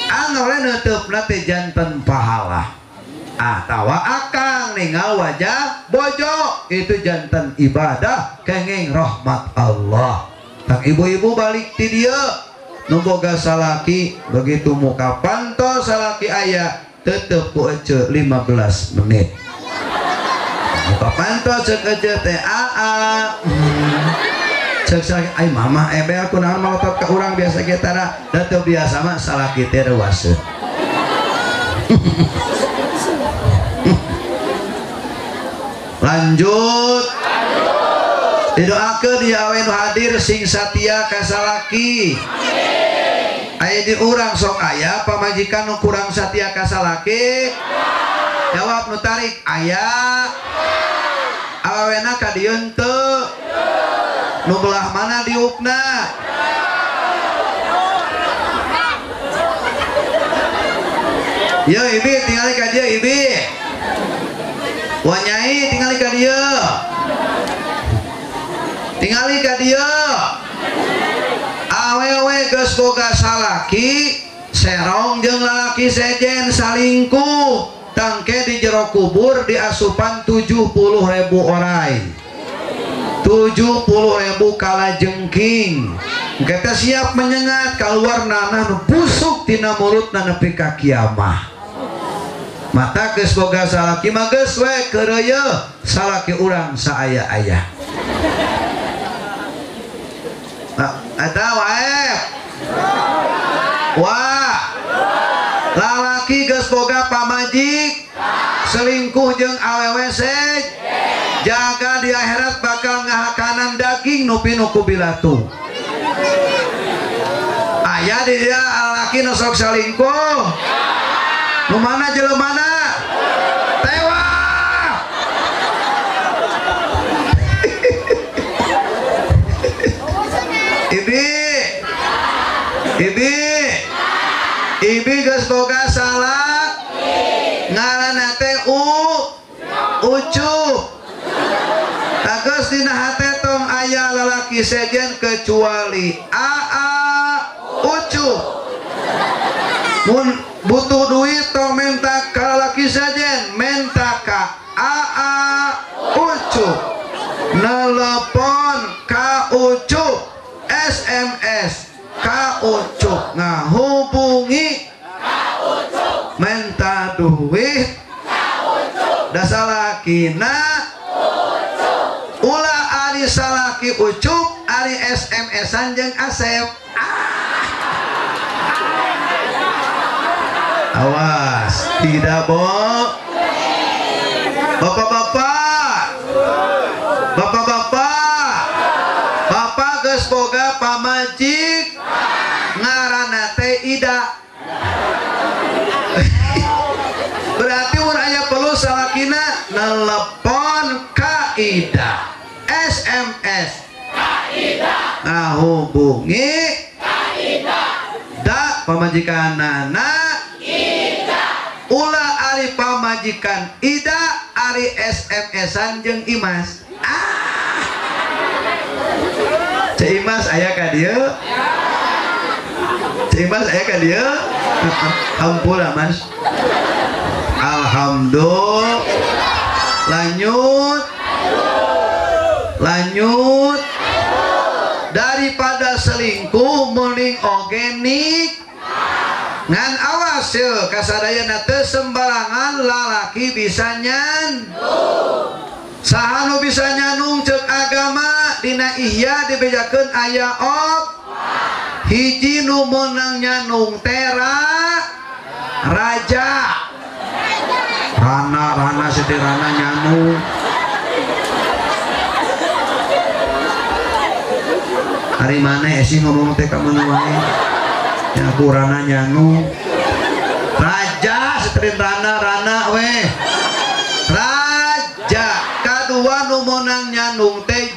Anu neutupna teh janten pahala. Atawa akang ningal wajah bojo itu jantan ibadah kenging rahmat Allah. Tang ibu-ibu balik ti dieu nu boga salaki begitu muka pantol salaki aya tetep ku ece 15 menit. Muka pantol ceuk ece teh aa. Ceuk salaki ai mama ebel kunaon malotot ka urang biasa ge tara da teu biasa mah salaki teh reuaseuh. Lanjut didoakeun di awe nu hadir sing satia ka salaki. Aya di urang sok aya pamajikan nu kurang satia ka salaki? Jawab nu tarik aya. Awena ka dieu henteu? Nu belah mana diukna? Yo ibi tinggal ka dieu ibi. Wanyai tinggali ka dieu. Tinggali ka dieu. Awewe geus boga salaki, serong jeung lalaki sejen salingkuh. Tangke di jero kubur diasupan 70.000 oray. 70.000 kalajengking. Kita siap menyengat keluar nanah nu busuk tina mulutna nepi ka kiamah. Mata geus boga salaki mah geus we keureuy salaki urang saaya-aya. Eta wae. Wah. Lalaki geus boga pamajik selingkuh jeung awewe sej. Jaga di akhirat bakal ngahakanan daging nu pinu ku bilatu. Aya di dia lalaki nu sok selingkuh. Nu mana jeleumana? Tewa. Ibi geus boga salak. Ngaranna teh Ucup. Tageus dina hate tong aya lalaki sejen kecuali Ucup. Mun butuh duit tong menta ka lalaki sajen, menta ka Ucup. Nelepon ka Ucup, SMS ka Ucup, ngahubungi ka Ucup, menta duit ka Ucup, da salakina Ucup. Ulah ari salaki Ucup, ari SMS-an jeung Asep. Awas, tidak Bapak geus boga pamajik ngaranna teh Ida. Berarti mun aya perlu salakina nelepon ka Ida, SMS ka Ida, ngahubungi ka Ida, da pamajikanana ulah ari pamajikan Ida, ari SMS-an jeung Imas. Cik Imas aya ka dieu? Cik Imas aya ka dieu? Hampura Mas. Alhamdulillah. Lanjut. Daripada selingkuh mending ogenik. Ngan awas yeuh kasadayana teu sembarangan lalaki bisa nyanung. Saha nu bisa nyanung ceuk agama dina Ihya dibejakeun aya hiji nu meunang nyanung tera raja. Rana sederhana nyanung. Hari mana esi ngomong teh ka mana wae? Ya kurana nyanu raja setrin rana we raja kadua nu meunang nyanung teh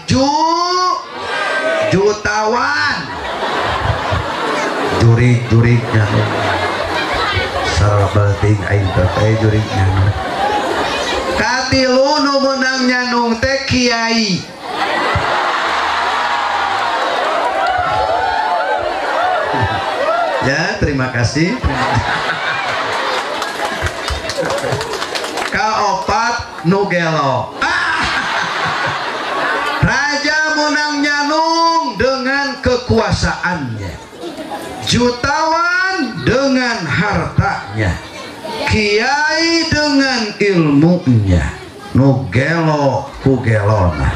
jutawan jurig nyanung salah penting aing teh jurig nyanung. Katilu nu meunang nyanung teh kiai. Ya, terima kasih. Kaopat nu gelo. Raja menang nyanung dengan kekuasaannya, jutawan dengan hartanya, kiai dengan ilmunya, nu gelo ku gelona.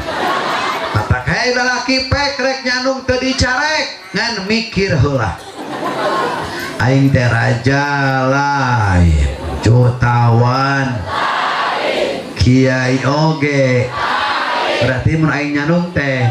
Mata kayak lalaki pek rek nyanung teu dicarek ngan mikir heula. Aing teh raja lain, jutawan kiai oge. Berarti mun aing nyanung teh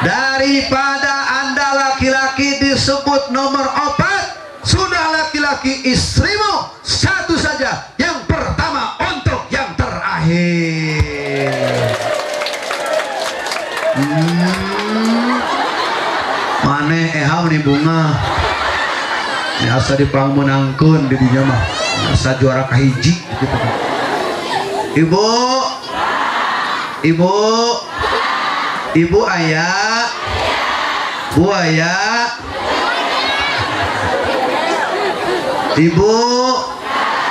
daripada anda laki-laki disebut nomor 4, sudah laki-laki istrimu satu saja, yang pertama untuk yang terakhir. Maneh eham nih bunga ini asa dipangmenangkeun di dinya mah asa juara kahiji gitu. Ibu ayah, bu ayah, ibu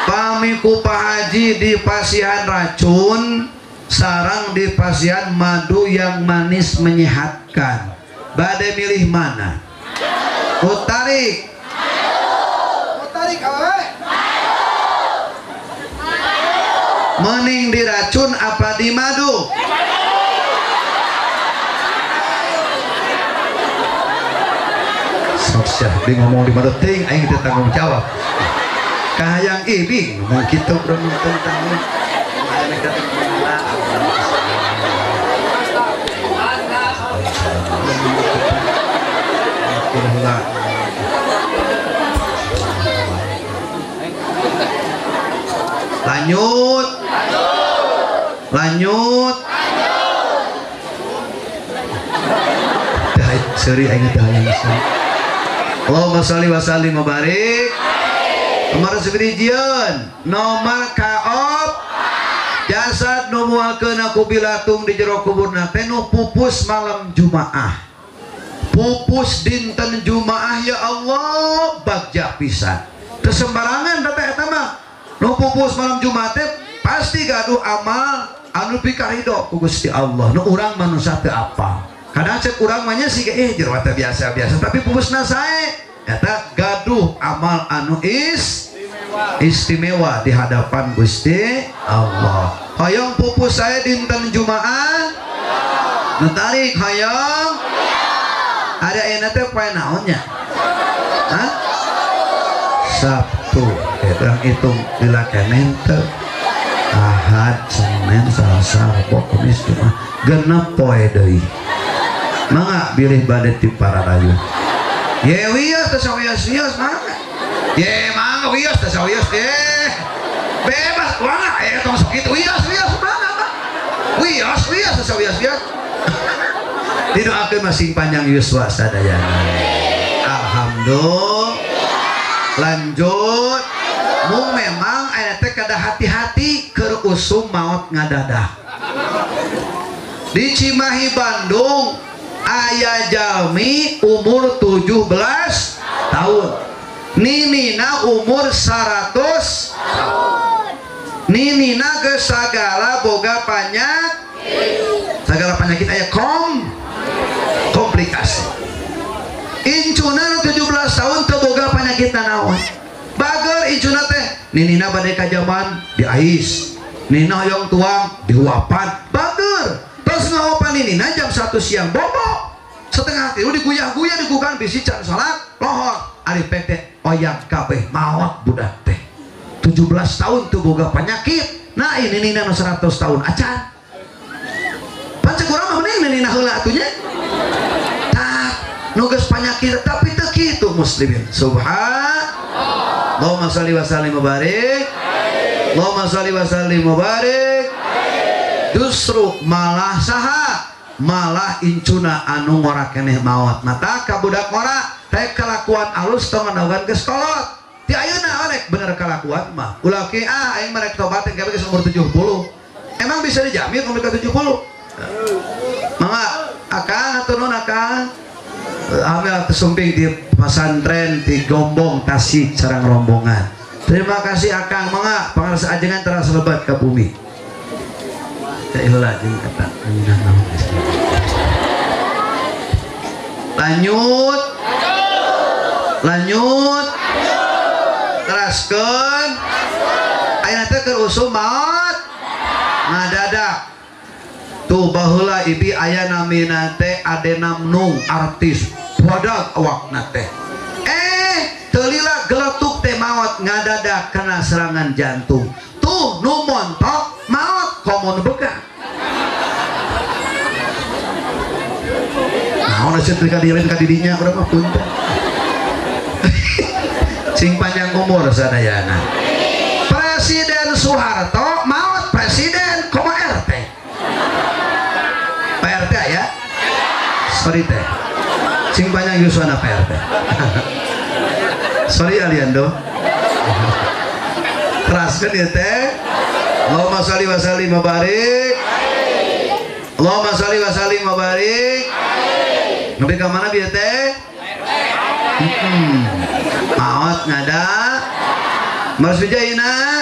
pami ku Pak Haji di pasihan racun, sarang di pasihan madu yang manis menyehatkan. Bade milih mana? Utarik. Utarik awe. Mending diracun apa di madu? Sosial di ngomong di madu ting aing teu tanggung jawab. Kahayang ibing ngomong kitu urang tentang lanjut seri aing teh hayang seri. Allahumma sholli wa sallim wa barik. Nomor sabrijieun nomor kaop jasad nu moalkeun aku bilatung di jero kuburna teh nu pupus malam Jumaah. Pupus dinten Jumaah ya Allah bagja pisan. Teu sembarangan teh eta mah. Nu pupus malam Jumaah teh pasti gaduh amal anu pikaridho ku Gusti Allah. Nu urang manusia teu apal. Kadang cek urang mah nya siga jero teh biasa-biasa tapi pupusna sae eta gaduh amal anu istimewa di hadapan Gusti Allah. Hoyong pupus saya dinten Jumaah. Nu tarik hoyong. Ada enak teh poe naonnya? Hah? Sabtu. Orang hitung bila kenen teu. Ahad, Senin, Selasa, Rabu, Kamis, Jumat. Genep poe deui. Mangga bilih bade ti para rayu. Ye wios teh sawios-wios mangga. Ye mangga wios teh sawios teh. Bebas mangga tong sakitu wios mangga. Wios teh sawios-wios. Didoakeun masing panjang yuswa sadayana. Alhamdulillah. Lanjut. Mung memang aya teh kada hati-hati keur usum maot ngadadah. Di Cimahi Bandung aya jalmi umur 17 tahun. Ninina umur 100 tahun. Ninina geus sagala boga sagala penyakit aya komplikasi. Incuna 17 tahun teu boga penyakit naon. Bager incuna teh ninina bade ka jaman diais. Nina hoyong tuang dihuapan. Bager. Terus ngaopan ninina jam 1 siang bobo. Setengah tilu diguyah-guyah digugan bisi can salat lohor. Ari pek teh oyang kabeh maot budak teh. 17 tahun teu boga penyakit. Nah ini nina 100 tahun acan. Pancek urang mah mending nina heula atunya. Nu geus penyakit tapi teu kitu muslimin. Subhanallah. Allahumma sholli wa sallim wa barik. Allahumma sholli wa sallim wa barik. Justru malah saha malah incuna anu ngora keneh maot mata ka budak ngora teh kelakuan alus tong ngadaogan geus kolot ti ayeuna orek bener kelakuan mah ulah ki aing merek tobat teh geus umur 70 emang bisa dijamin umur ke 70 mangga akang aturun akang ambil kesumping di pesantren di Gombong Tasik sareng rombongan terima kasih akang mangga pangarsa ajengan terasa lebat ke bumi lanjut teraskeun ayeuna teh keur usum maot ngadadak tuh baheula ibi aya namina teh Adenam Nung artis badag awakna teh teu lila geletuk teh maot ngadadak kena serangan jantung tuh nu montok maot komo nu beukang naon asup ka dieureun ka didinya urang mah punten sing panjang umur sadayana Presiden Soeharto maot presiden koma RT Pak RT ya sorry teh sing panjang yuswana Pak RT sorry Aliando teraskeun ieu teh Allahumma sholli wa sallim wa barik Allahumma sholli wa sallim wa barik nepi ka mana bieu teh maot ngada marsujayna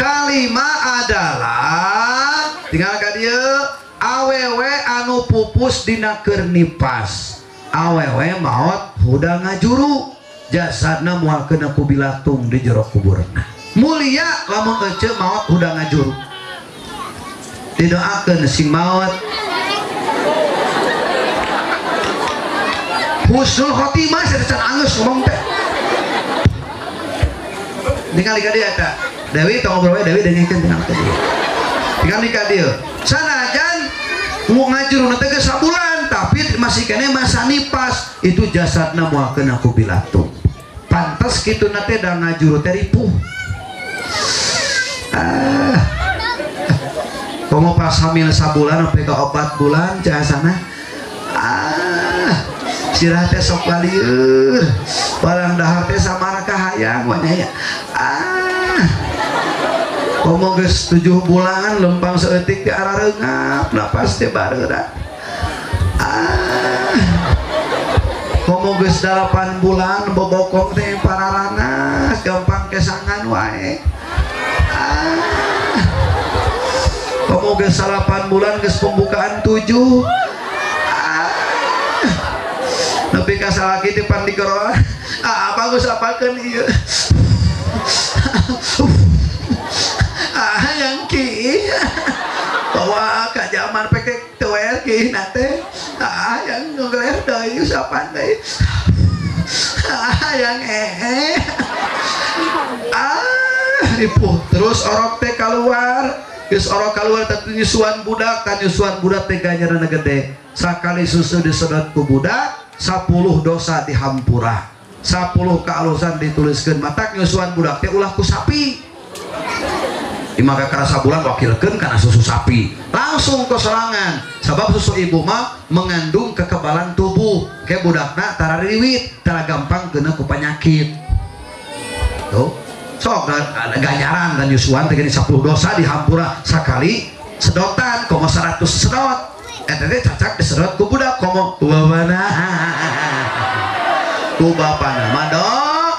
kalima adalah tinggal ka dieu awewe anu pupus dina keur nipas awewe maot huda ngajuru jasadna moal kena ku bilatung di jero kuburna mulia lamun ece maot huda ngajuru didoakeun sing maot husnul khotimah sedecan angeus ngomong teh tinggal di dia eta Dewi tong ngobrol we Dewi dengekeun tinggal di dia sanajan mau ngajuruna teh geus sabulan tapi masih kene masa nipas itu jasadna moal kena ku bilatung pantes kitu na teh da ngajuru teh ripuh komo pas hamil sabulan sampai ke 4 bulan jasana sirah teh sok balieur barang dahar teh samara kahayang wanya ya komo geus 7 bulan lempang saeutik di arah reungap napas teh bareura komo geus 8 bulan bobokong teh pararanas gampang kesangan wae komo geus 8 bulan geus pembukaan 7 nepi ka salaki teh pan dikeroan bagus apakeun ieu yang ki bawa ka zaman peke tuer ki nate yang ngeler deui usapan deui yang ripuh terus orok teh keluar geus orok keluar teh nyusuan budak kan nyusuan budak teh ganjaranna gede sakali susu disedot ku budak 10 dosa dihampura 10 kealusan dituliskeun matak nyusuan budak teh ulah ku sapi maka karena sabulan wakilkeun kana susu sapi langsung ke serangan sebab susu ibu mah mengandung kekebalan tubuh ke budakna tara riwit tara gampang kena ku penyakit tuh sok ada ganjaran dan nyusuan teh 10 dosa dihampura sakali sedotan komo 100 sedot eta teh cacak disedot ku budak komo babana ku bapana madok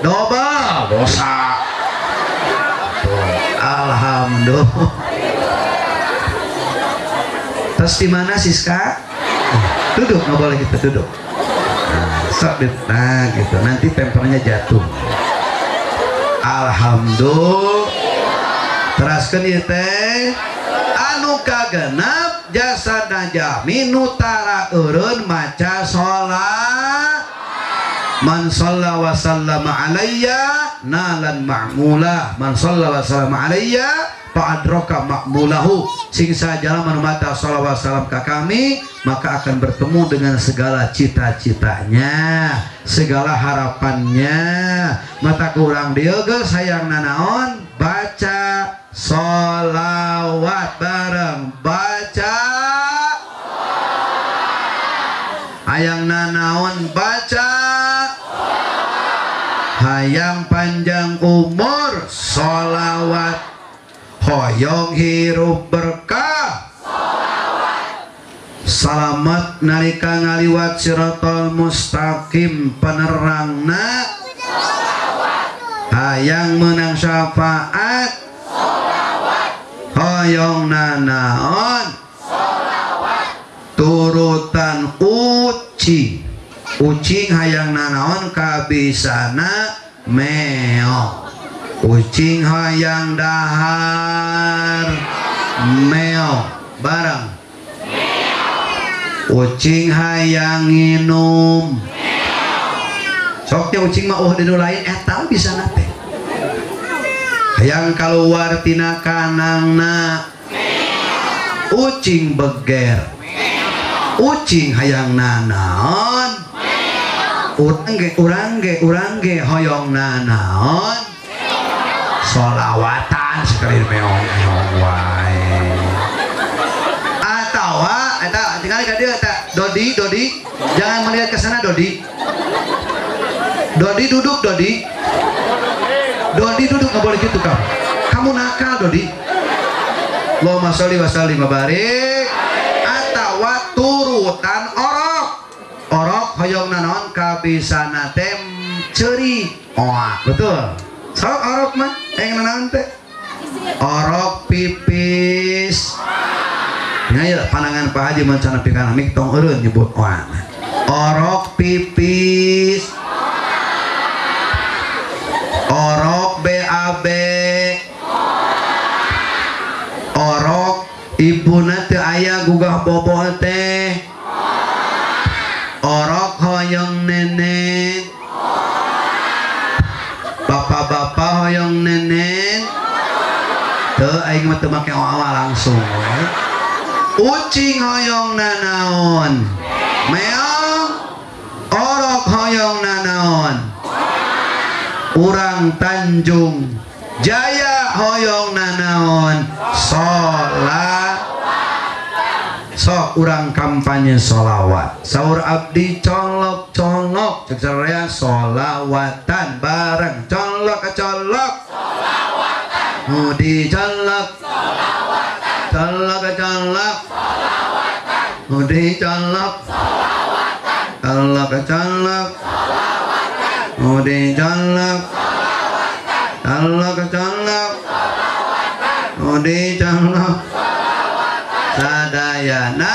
dobel dosa alhamdulillah terus di mana Siska duduk nggak boleh kita duduk sok nah gitu nanti pempernya jatuh alhamdulillah teraskeun ieu teh anu kagenep jasadna jami nu tara eureun maca sholat Man shalla wa sallama alayya nalan ma'mulah. Man shalla wa sallama alayya fa'adraka ma'mulahu. Sing sajalah manumata shalawat salam ka kami, maka akan bertemu dengan segala cita-citanya, segala harapannya. Mata kurang dia geus hayang nanaon baca sholawat bareng, baca hayang nanaon baca hayang panjang umur sholawat, hoyong hirup berkah salamet nalika ngaliwat siratal mustaqim penerangna, hayang menang syafaat hoyong nanaon turutan ucing hayang nanaon kabisana meong, ucing hayang dahar meong bareng, ucing hayang nginum soknya ucing mah dinu lain eta bisa nate hayang keluar tina kanangna ucing beger, ucing hayang nanaon urang ge hoyong nanaon sholawatan sekali meong wae. Atawa eta tinggal ka dieu eta Dodi jangan melihat ke sana Dodi duduk Dodi duduk nggak boleh gitu kamu nakal Dodi. Allahumma sholli wa sallim wa barik. Atawa turutan orok hoyong nanon kabisana tem ceri betul sok orok mah yang nanon teh orok pipis ya pandangan Pak Haji mencana pikana mik tong eureun nyebut orok pipis orok BAB orok ibuna teu aya gugah bobo teh orok hoyong nenek bapak-bapak hoyong nenek teu aing mah teu make awal langsung ucing hoyong nanaon meong orok hoyong nanaon urang Tanjung Jaya hoyong nanaon sholat sok urang kampanye sholawat saur abdi colok cek saraya sholawatan bareng colok mudi colok mudi colok mudi mudi colok sadayana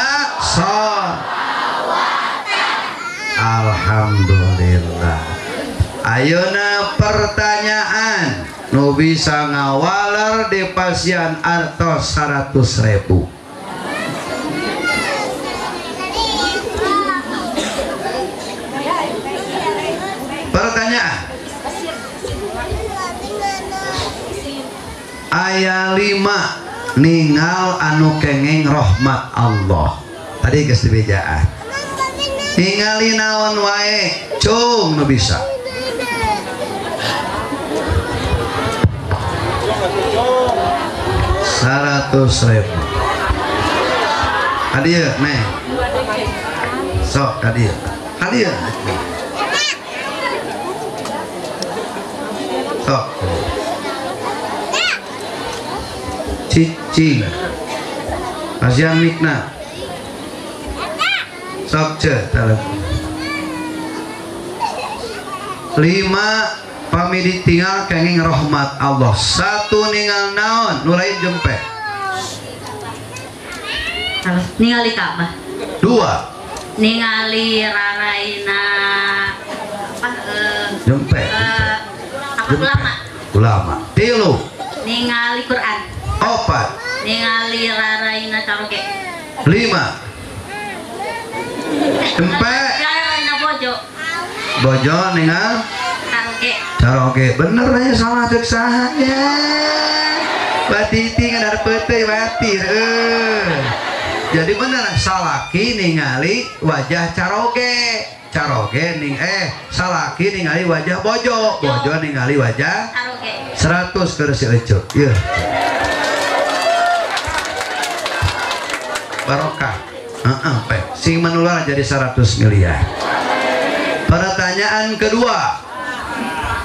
alhamdulillah. Ayeuna pertanyaan nu bisa ngawaler di pasien artos 100.000. Pertanyaan ayat 5 ningal anu kenging rahmat Allah tadi geus dibejaan ningali naon wae cung nu bisa 100.000 hadiah neh sok hadiah sok cicing asian mikna sok ce 5 pami ditinggal kenging rahmat Allah 1 ningal naon nu lain jempe ningali Ka'bah 2 ningali raraina jempe ulama 3 ningali Quran 4 ningali raraina karaoke 5 jempe raraina bojo bojo ningal karaoke. karaoke bener nanya salah cek sahanya batiti ngadar pete batir jadi bener salaki ningali wajah karaoke karaoke ning salaki ningali wajah bojo bojo ningali wajah Karaoke. 100 kursi ecuk iya barokah sing menular jadi 100 miliar. Pertanyaan kedua,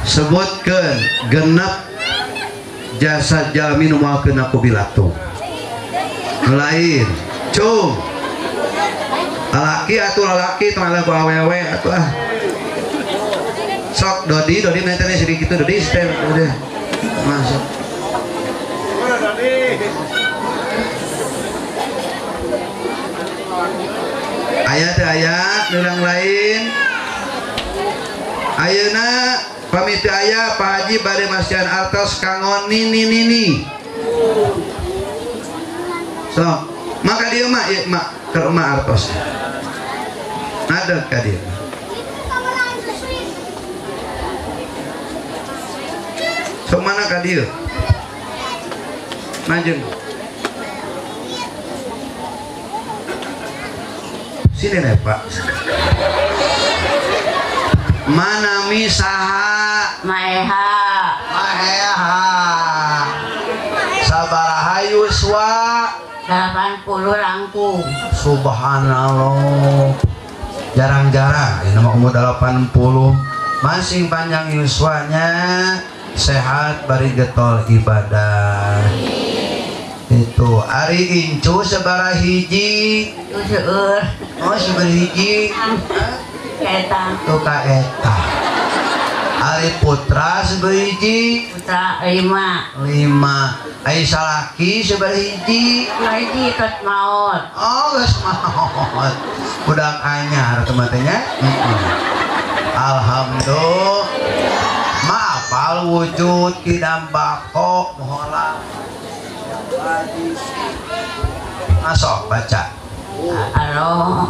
sebutkan genep jasa jalmi nu moalkeun aku bilatu lain cung lalaki atuh lalaki tong aleuk awewe atuh ah sok Dodi mentene sedikit itu Dodi step udah masuk ayat nurang lain ayeuna pamit aya Pak Haji bade masjian artos kangon nini so maka dia mak ya mak ke emak artos ada ka dia so mana ka dia majeng sini nih Pak mana misaha Maeha. sabaraha yuswa 80 rangkung. subhanallah jarang-jarang ini nama umur 80 masing panjang yuswanya sehat bari getol ibadah itu ari incu sabaraha hiji Seueur. oh sabaraha hiji Eta. tuka eta Ari putra sebehiji Putra 5. 5 Ari salaki sebehiji Lagi tos maot. oh geus maot budak anyar teman-temannya alhamdulillah maafal wujud kidam bako mohola masuk baca Halo.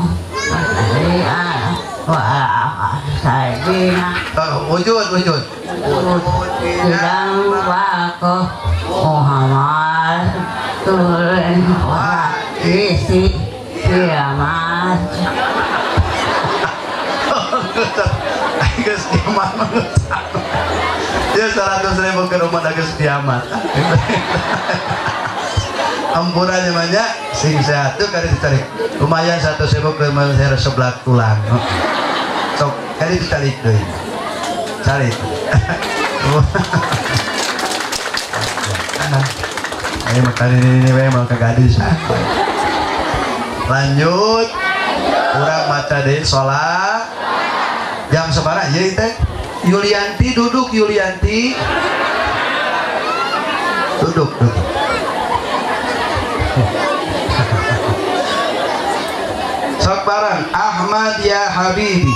Wah, saya wujud sedang wako Muhammad turun wah isi kiamat. Geus kiamat ya 100.000 ke rumah geus kiamat ampurannya banyak sing sehat tuh kali ditarik lumayan 1.000 ke rumah sebelah tulang sok kali ditarik deh cari ayo makan ini mau ke gadis lanjut kurang maca deh sholat jam sebarang ya teh Yulianti duduk Yulianti duduk sok barang Ahmad ya Habibi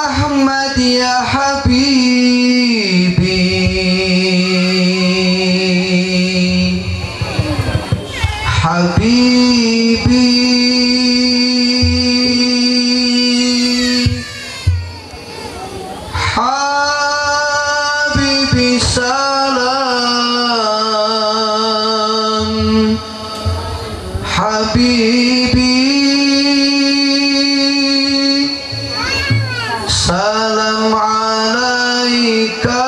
Ahmad ya Habibi Habibi Habibi salam Habibi salam alaika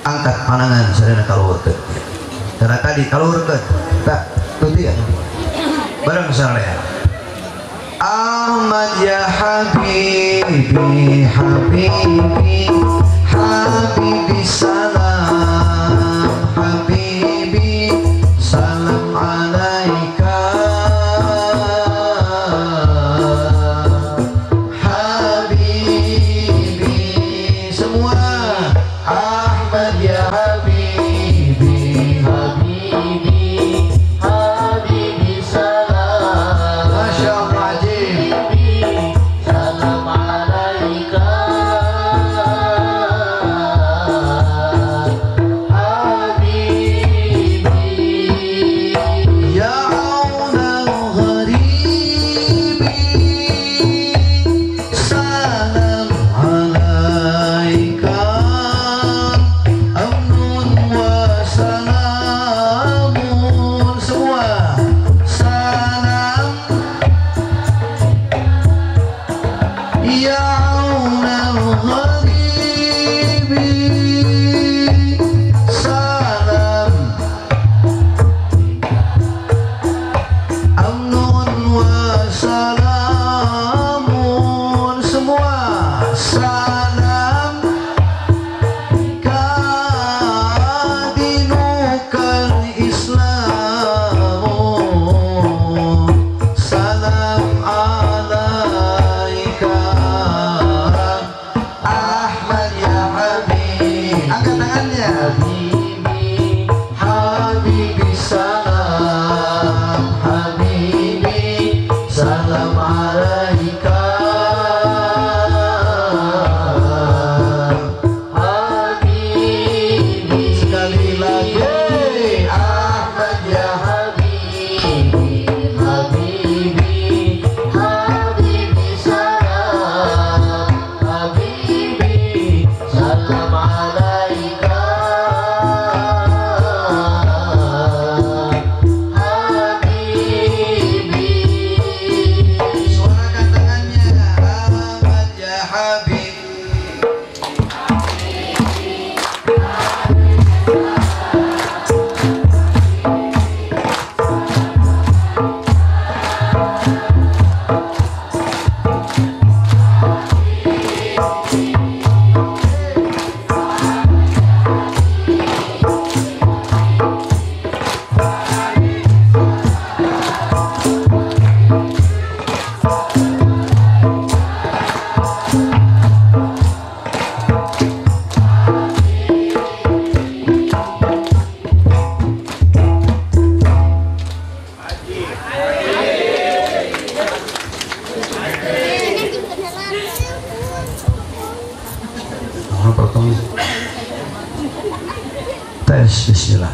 angkat pandangan sadana kaluhurkeun cara tadi kaluhurkeun tak tuti ya bareng saleh Ahmad ya Habibi Habibi Habibi salam Habibi salam alaika Habibi semua Ahmad ya Habibi Habibi Habibi salam Masya Allah Haji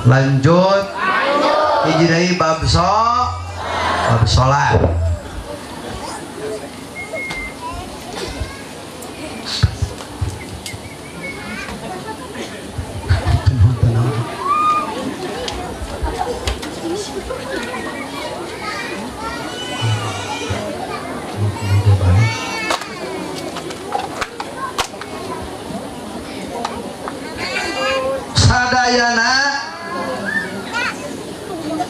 Lanjut. Hiji deui bab salat. Sadayana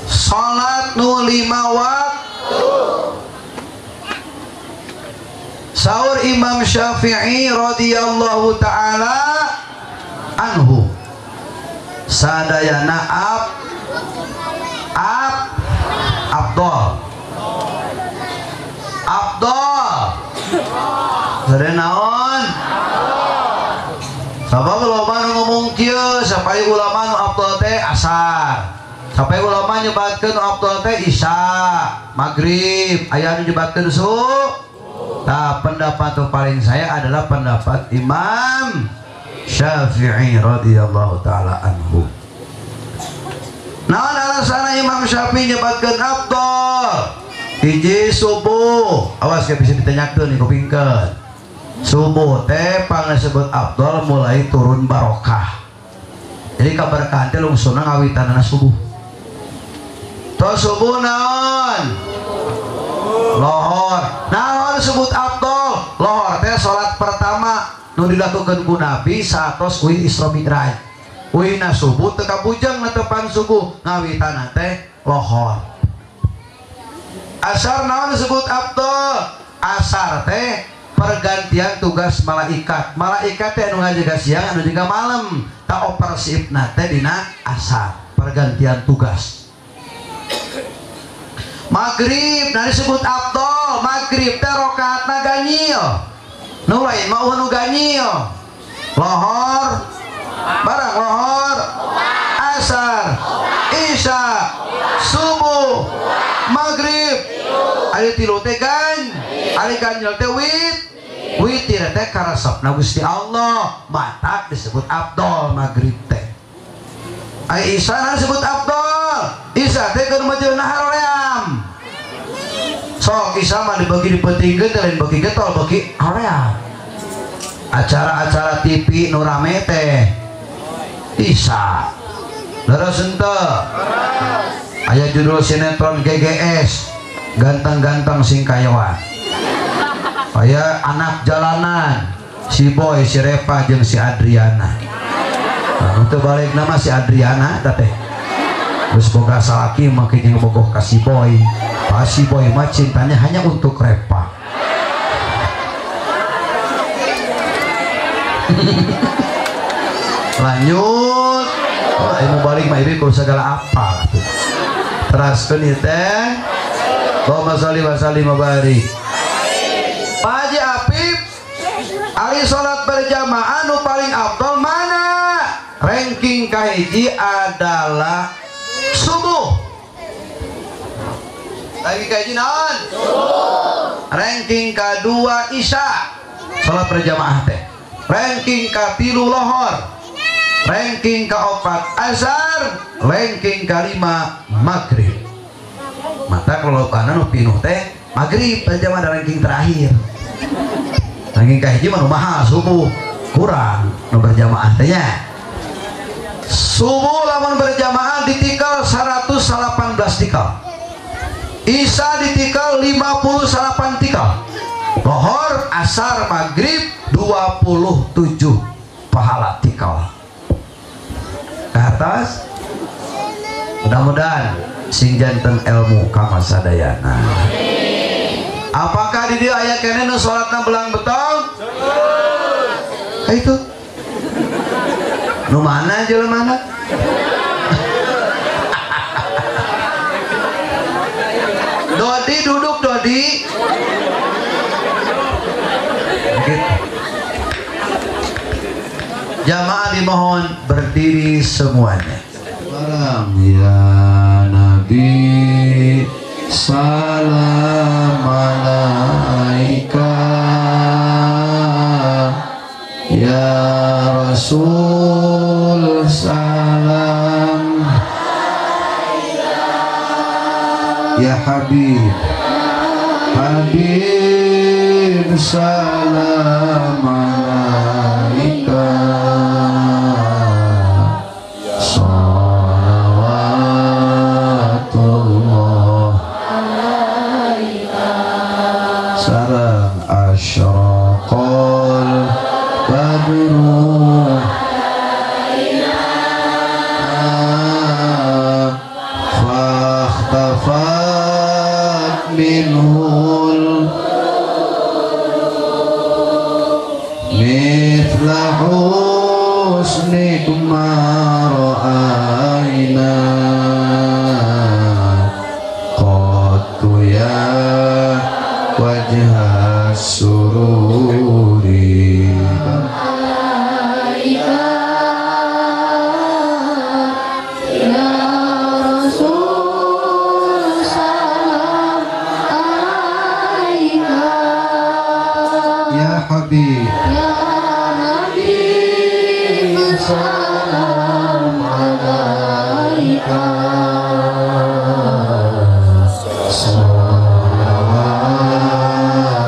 salat nu 5 waktu. Saur Imam Syafi'i radhiyallahu taala anhu, sadayana afdal sadaya naon. Sabab ulama nu ngomong kieu sampai ulama nu afdal teh asar, sampai ulama nyebatkeun nu afdal teh isya, maghrib, aya nu nyebatkeun subuh. Nah, pendapat paling saya adalah pendapat Imam Syafi'i radhiyallahu taala anhu. Naon alasan Imam Syafi'i nyebatkeun afdal? Hiji subuh, awas ya bisa ditanyakeun nih kupingkeun. Subuh teh pang disebut afdal mulai turun barokah. Jadi kaberkahan teh lungsuna ngawitanana subuh. Toh subuh naon? Lohor. Naon disebut afdal? Lohor teh salat pertama nu dilakukeun ku Nabi satos kuy Isra Mi'raj. Kuina subuh teu kabujang netepan subuh, ngawitanana teh lohor. Asar naon disebut afdal? Asar teh pergantian tugas malaikat. Malaikat teh anu ngajaga siang anu jaga malam. Ta operasifna teh dina asar, pergantian tugas. Maghrib nah disebut afdal. Maghrib teh rakaatna ganjil. Nu lain mah nu ganjil. Lohor, barang lohor, asar, isya, subuh, maghrib. Ari tilu teh ari ganjil teh witir teh karesepna Gusti Allah, matak disebut afdal maghrib teh. Ai isya disebut afdal. Isya teh keur majeunna haream. Sok isya mah dibagi dipentingkeun teh lain bagi getol bagi haream. Acara-acara TV nu rame teh isya. Leres henteu? Aya judul sinetron GGS, ganteng-ganteng sing kayawan. Aya anak jalanan, si Boy, si Reva jeung si Adriana. Nah, untuk balik nama si Adriana teh. Terus boga salaki make jeung bogoh ka si Boy. Pas si Boy mah cintanya hanya untuk Reva. Lanjut. Oh, ilmu balik mah ieu kudu segala apa atuh. Teraskeun ieu teh. Allahumma shalli wa sallim wa barik. Pak Haji Apip, ari salat berjamaah nu paling afdal mana? Ranking kahiji adalah subuh. Lagi kahiji naon? Subuh. Ranking kedua isya, salat berjamaah teh. Ranking katilu lohor. Ranking keempat asar. Ranking kelima maghrib. Mata kalau kana nu pinuh teh maghrib berjamaah ada ranking terakhir. Ranking kahiji mah nu mahal subuh kurang nu berjamaah teh nya. Subuh lamun berjamaah ditikal 118 tikal. Isya ditikal 58 tikal. Lohor, asar, maghrib 27 pahala tikal. Ke atas. Mudah-mudahan sing janten ilmu kama sadayana. Apakah di dia aya kene nu salatna belang betong? Itu. Nu mana jelema? Dodi duduk Dodi. Gitu. Jamaah dimohon berdiri semuanya. Salam ya Nabi, salam alaika ya Rasul, salam Ya Habib Habib salam alaika salawatullah sarang asyraqal badru fakhtafat minhul mithla husnik ma ra'ayna qattu ya wajha sururi Ya Habib salam alaika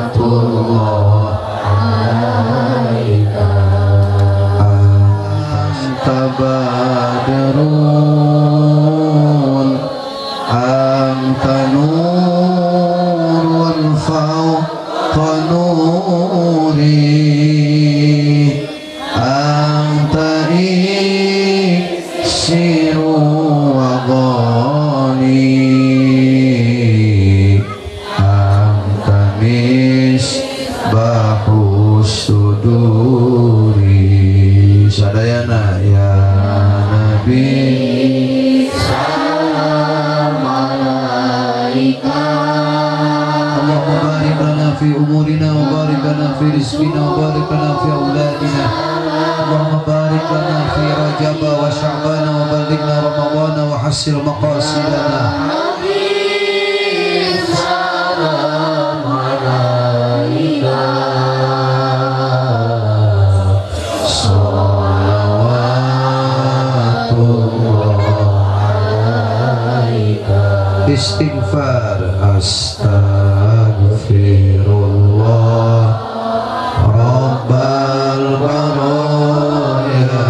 salawatullah alaika anta badrun anta nurun fawqa nuri anta iksiru wa ghani anta misbahu suduri sadayana ya Nabi salam alaika Allahumma barik lana fi umurina wa barik lana fi rizqina wa barik lana fi auladina Allahumma barik lana fi Rajab wa Sya'ban wa balighna Ramadan wa hasil maqasidana salam alaika salawatullah alaika istighfar astaghfirullah rabbal baraya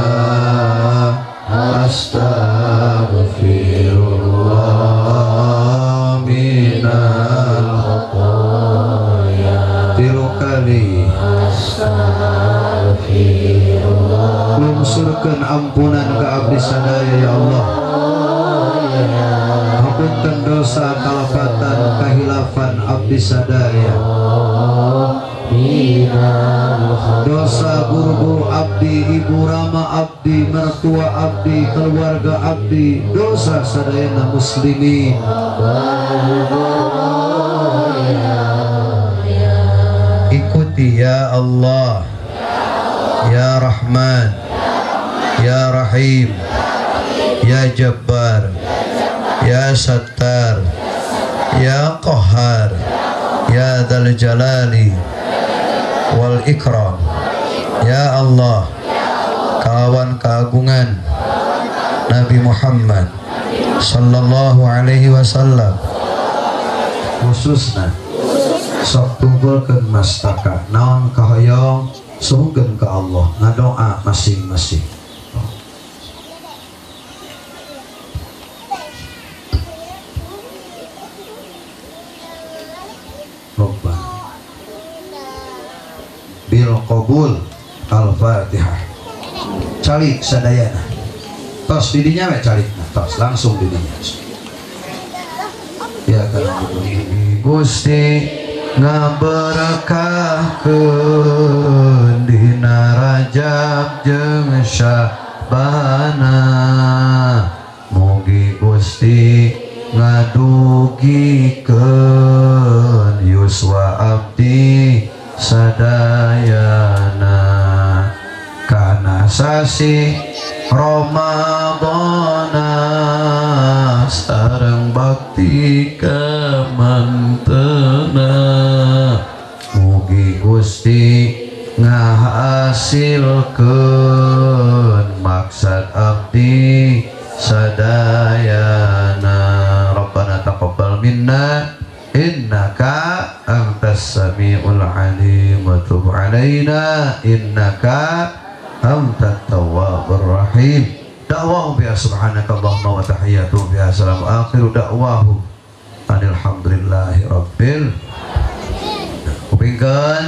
astaghfirullah minal khataya 3 kali astaghfirullah lungsurkan ampunan ke abdi sadaya ya Allah ampunkan dosa kalafatan kahilafan abdi sadaya dosa guru-guru abdi, ibu rama abdi, mertua abdi, keluarga abdi, dosa sadayana muslimin ikuti ya Allah ya Rahman ya Rahim ya Jabbar ya Sattar ya Qahhar ya Dzal Jalali wal Ikram ya Allah kawan keagungan Nabi Muhammad sallallahu alaihi wasallam khususna sok tunggulkeun mastaka naon kahoyong suhungkeun ka Allah ngadoa masing-masing bil qabul al-fatihah calik sadayana tos didinya we calikna tos langsung didinya ya kan Gusti ngaberkahkeun dina Rajab jeung Sya'bana mugi Gusti ngadugikeun yuswa abdi sadayana kana sasi Ramadana sareng bakti kamantena mugi Gusti ngahasilkeun maksad abdi sadayana Rabbana taqabbal minna innaka antas samiul alim wa tub alaina innaka antat tawwabur rahim. Da'wahu biha subhanakallahumma wa tahiyyatuhu biha salamu akhiru da'wahu alhamdulillahi rabbil. Kupingkeun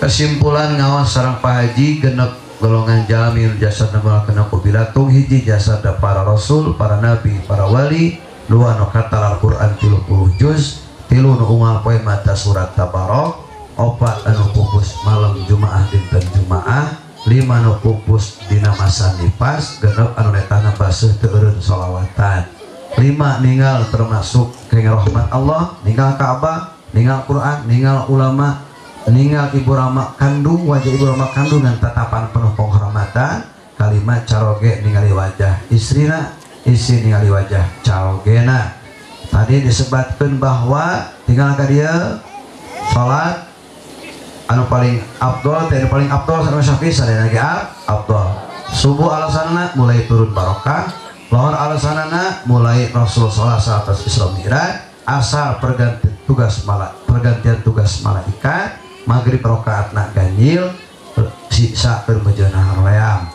kesimpulan ngawas sareng Pak Haji genep golongan jamil jasad nama kena kubilatung hiji jasad para rasul, para nabi, para wali, dua nu khatam Al-Qur'an 30 juz, tilu nu unggal poe maca surat Tabarok, opat anu pupus malam Jumaah dinten Jumaah, lima nu pupus dina masa nifas, genep anu letana baseuh teu eureun sholawatan, lima ninggal termasuk kenging rahmat Allah, ninggal Ka'bah, ninggal Quran, ninggal ulama, ninggal ibu rama kandung, wajah ibu rama kandung dengan tatapan penuh penghormatan, kalimat caroge ningali wajah istrina, isi ningali wajah carogena. Tadi disebutkan bahwa tinggal ka dia salat anu paling afdol, anu paling afdol sareng Syafi'i sadaya ge afdol. Subuh alasanana mulai turun barokah, lohor alasanana mulai Rasul sallallahu alaihi wasallam Isra Mi'raj, asar pergantian tugas malaikat, maghrib rakaatna ganjil, sisa bermejeunah ream.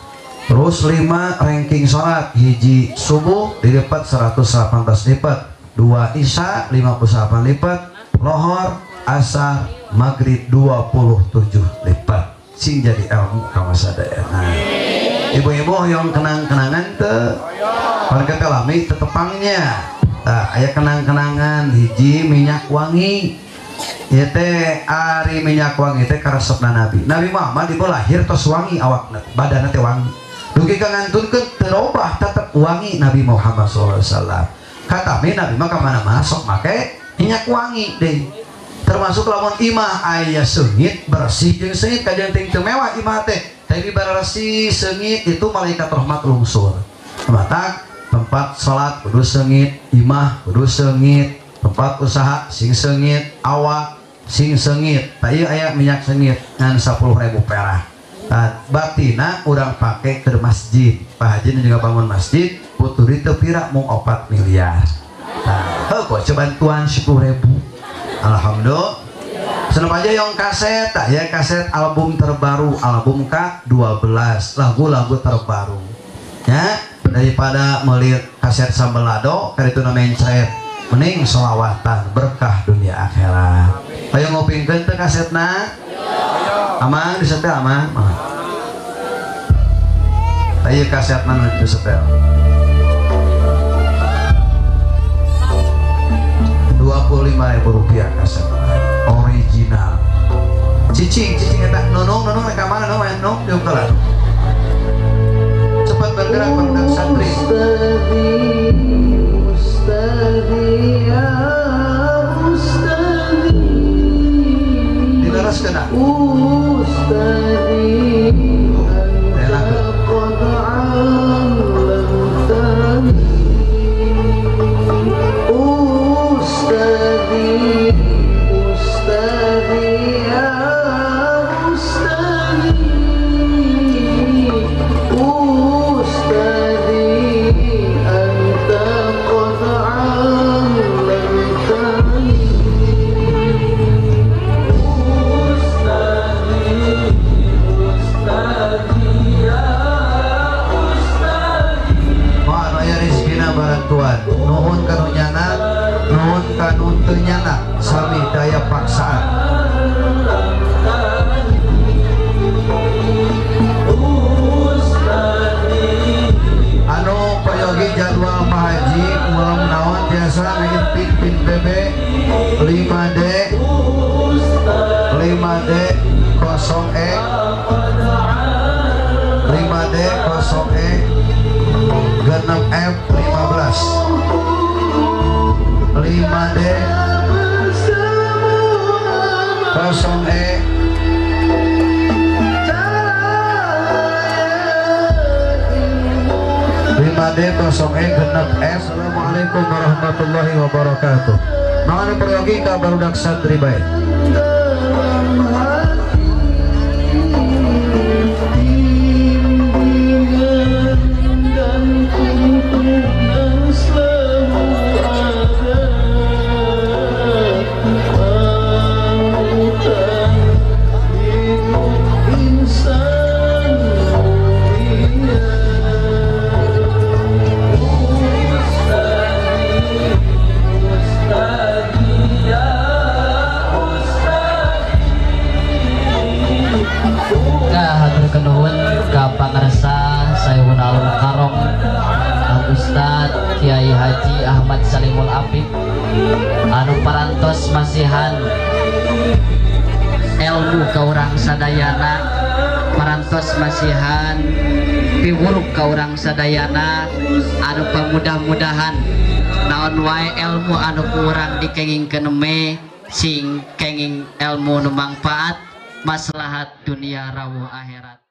Terus 5 ranking salat, hiji subuh dilipat 118 lipat, 2 isya 58 lipat, lohor asar maghrib 27 lipat. Sing jadi ilmu kawasadayana. Ibu-ibu yang kenang-kenangan teu warga teh lami tetepangnya. Aya kenang-kenangan hiji minyak wangi. Ieu teh ari minyak wangi teh karesepna Nabi. Nabi Muhammad ibu lahir tos wangi awakna, badanna teh wangi. Dugi kangantunkeun teu robah tetep wangi Nabi Muhammad sallallahu alaihi wasallam. Katami Nabi mah ka mana-mana sok make minyak wangi deui. Termasuk lamun imah aya seungit bersih jeung seungit kajenting teu mewah imah teh. Tapi bararesi seungit itu malaikat rahmat lungsur. Matak tempat salat kudu seungit, imah kudu seungit, tempat usaha sing seungit, awak sing seungit. Tah ieu aya minyak seungit ngan 10.000 perak. Batina urang pake ke masjid. Pak Haji juga bangun masjid puturi teu pira mung 4 miliar. Kok bantuan 10.000. Alhamdulillah. Senep aja yang kaset, ya kaset album terbaru, album K12, lagu-lagu terbaru. Ya, daripada melihat kaset sambelado, kali itu namanya mencret, mending sholawatan berkah dunia akhirat. Ayo ngopingkeun teh kasetna. Aman disetel aman. Ayo kasetna disetel. 25.000 rupiah kaset original. Cicing eta nunung ka mana nung diukelan. Cepat bergerak budak santri. Ustadi ya Ustadi. Dilaraskeun Ustadi. Nuhun kanunyana, nuhun kanunteunyana, sami daya paksaan. Anu payogi jadwal Pak Haji malam naon biasa ngintip pin BB 5D 0E 5D 0E genep F 15 5D 0E 5D 0E genep F. Assalamualaikum warahmatullahi wabarakatuh. Naon peryogi ka barudak santri bae. Haji Ahmad Salimul Apik anu parantos masihan ilmu ka urang sadayana, parantos masihan piwuruk ka urang sadayana, anu pamudah-mudahan naon wae ilmu anu kurang dikengingkeun me sing kenging ilmu nu mangfaat maslahat dunia rawuh akhirat.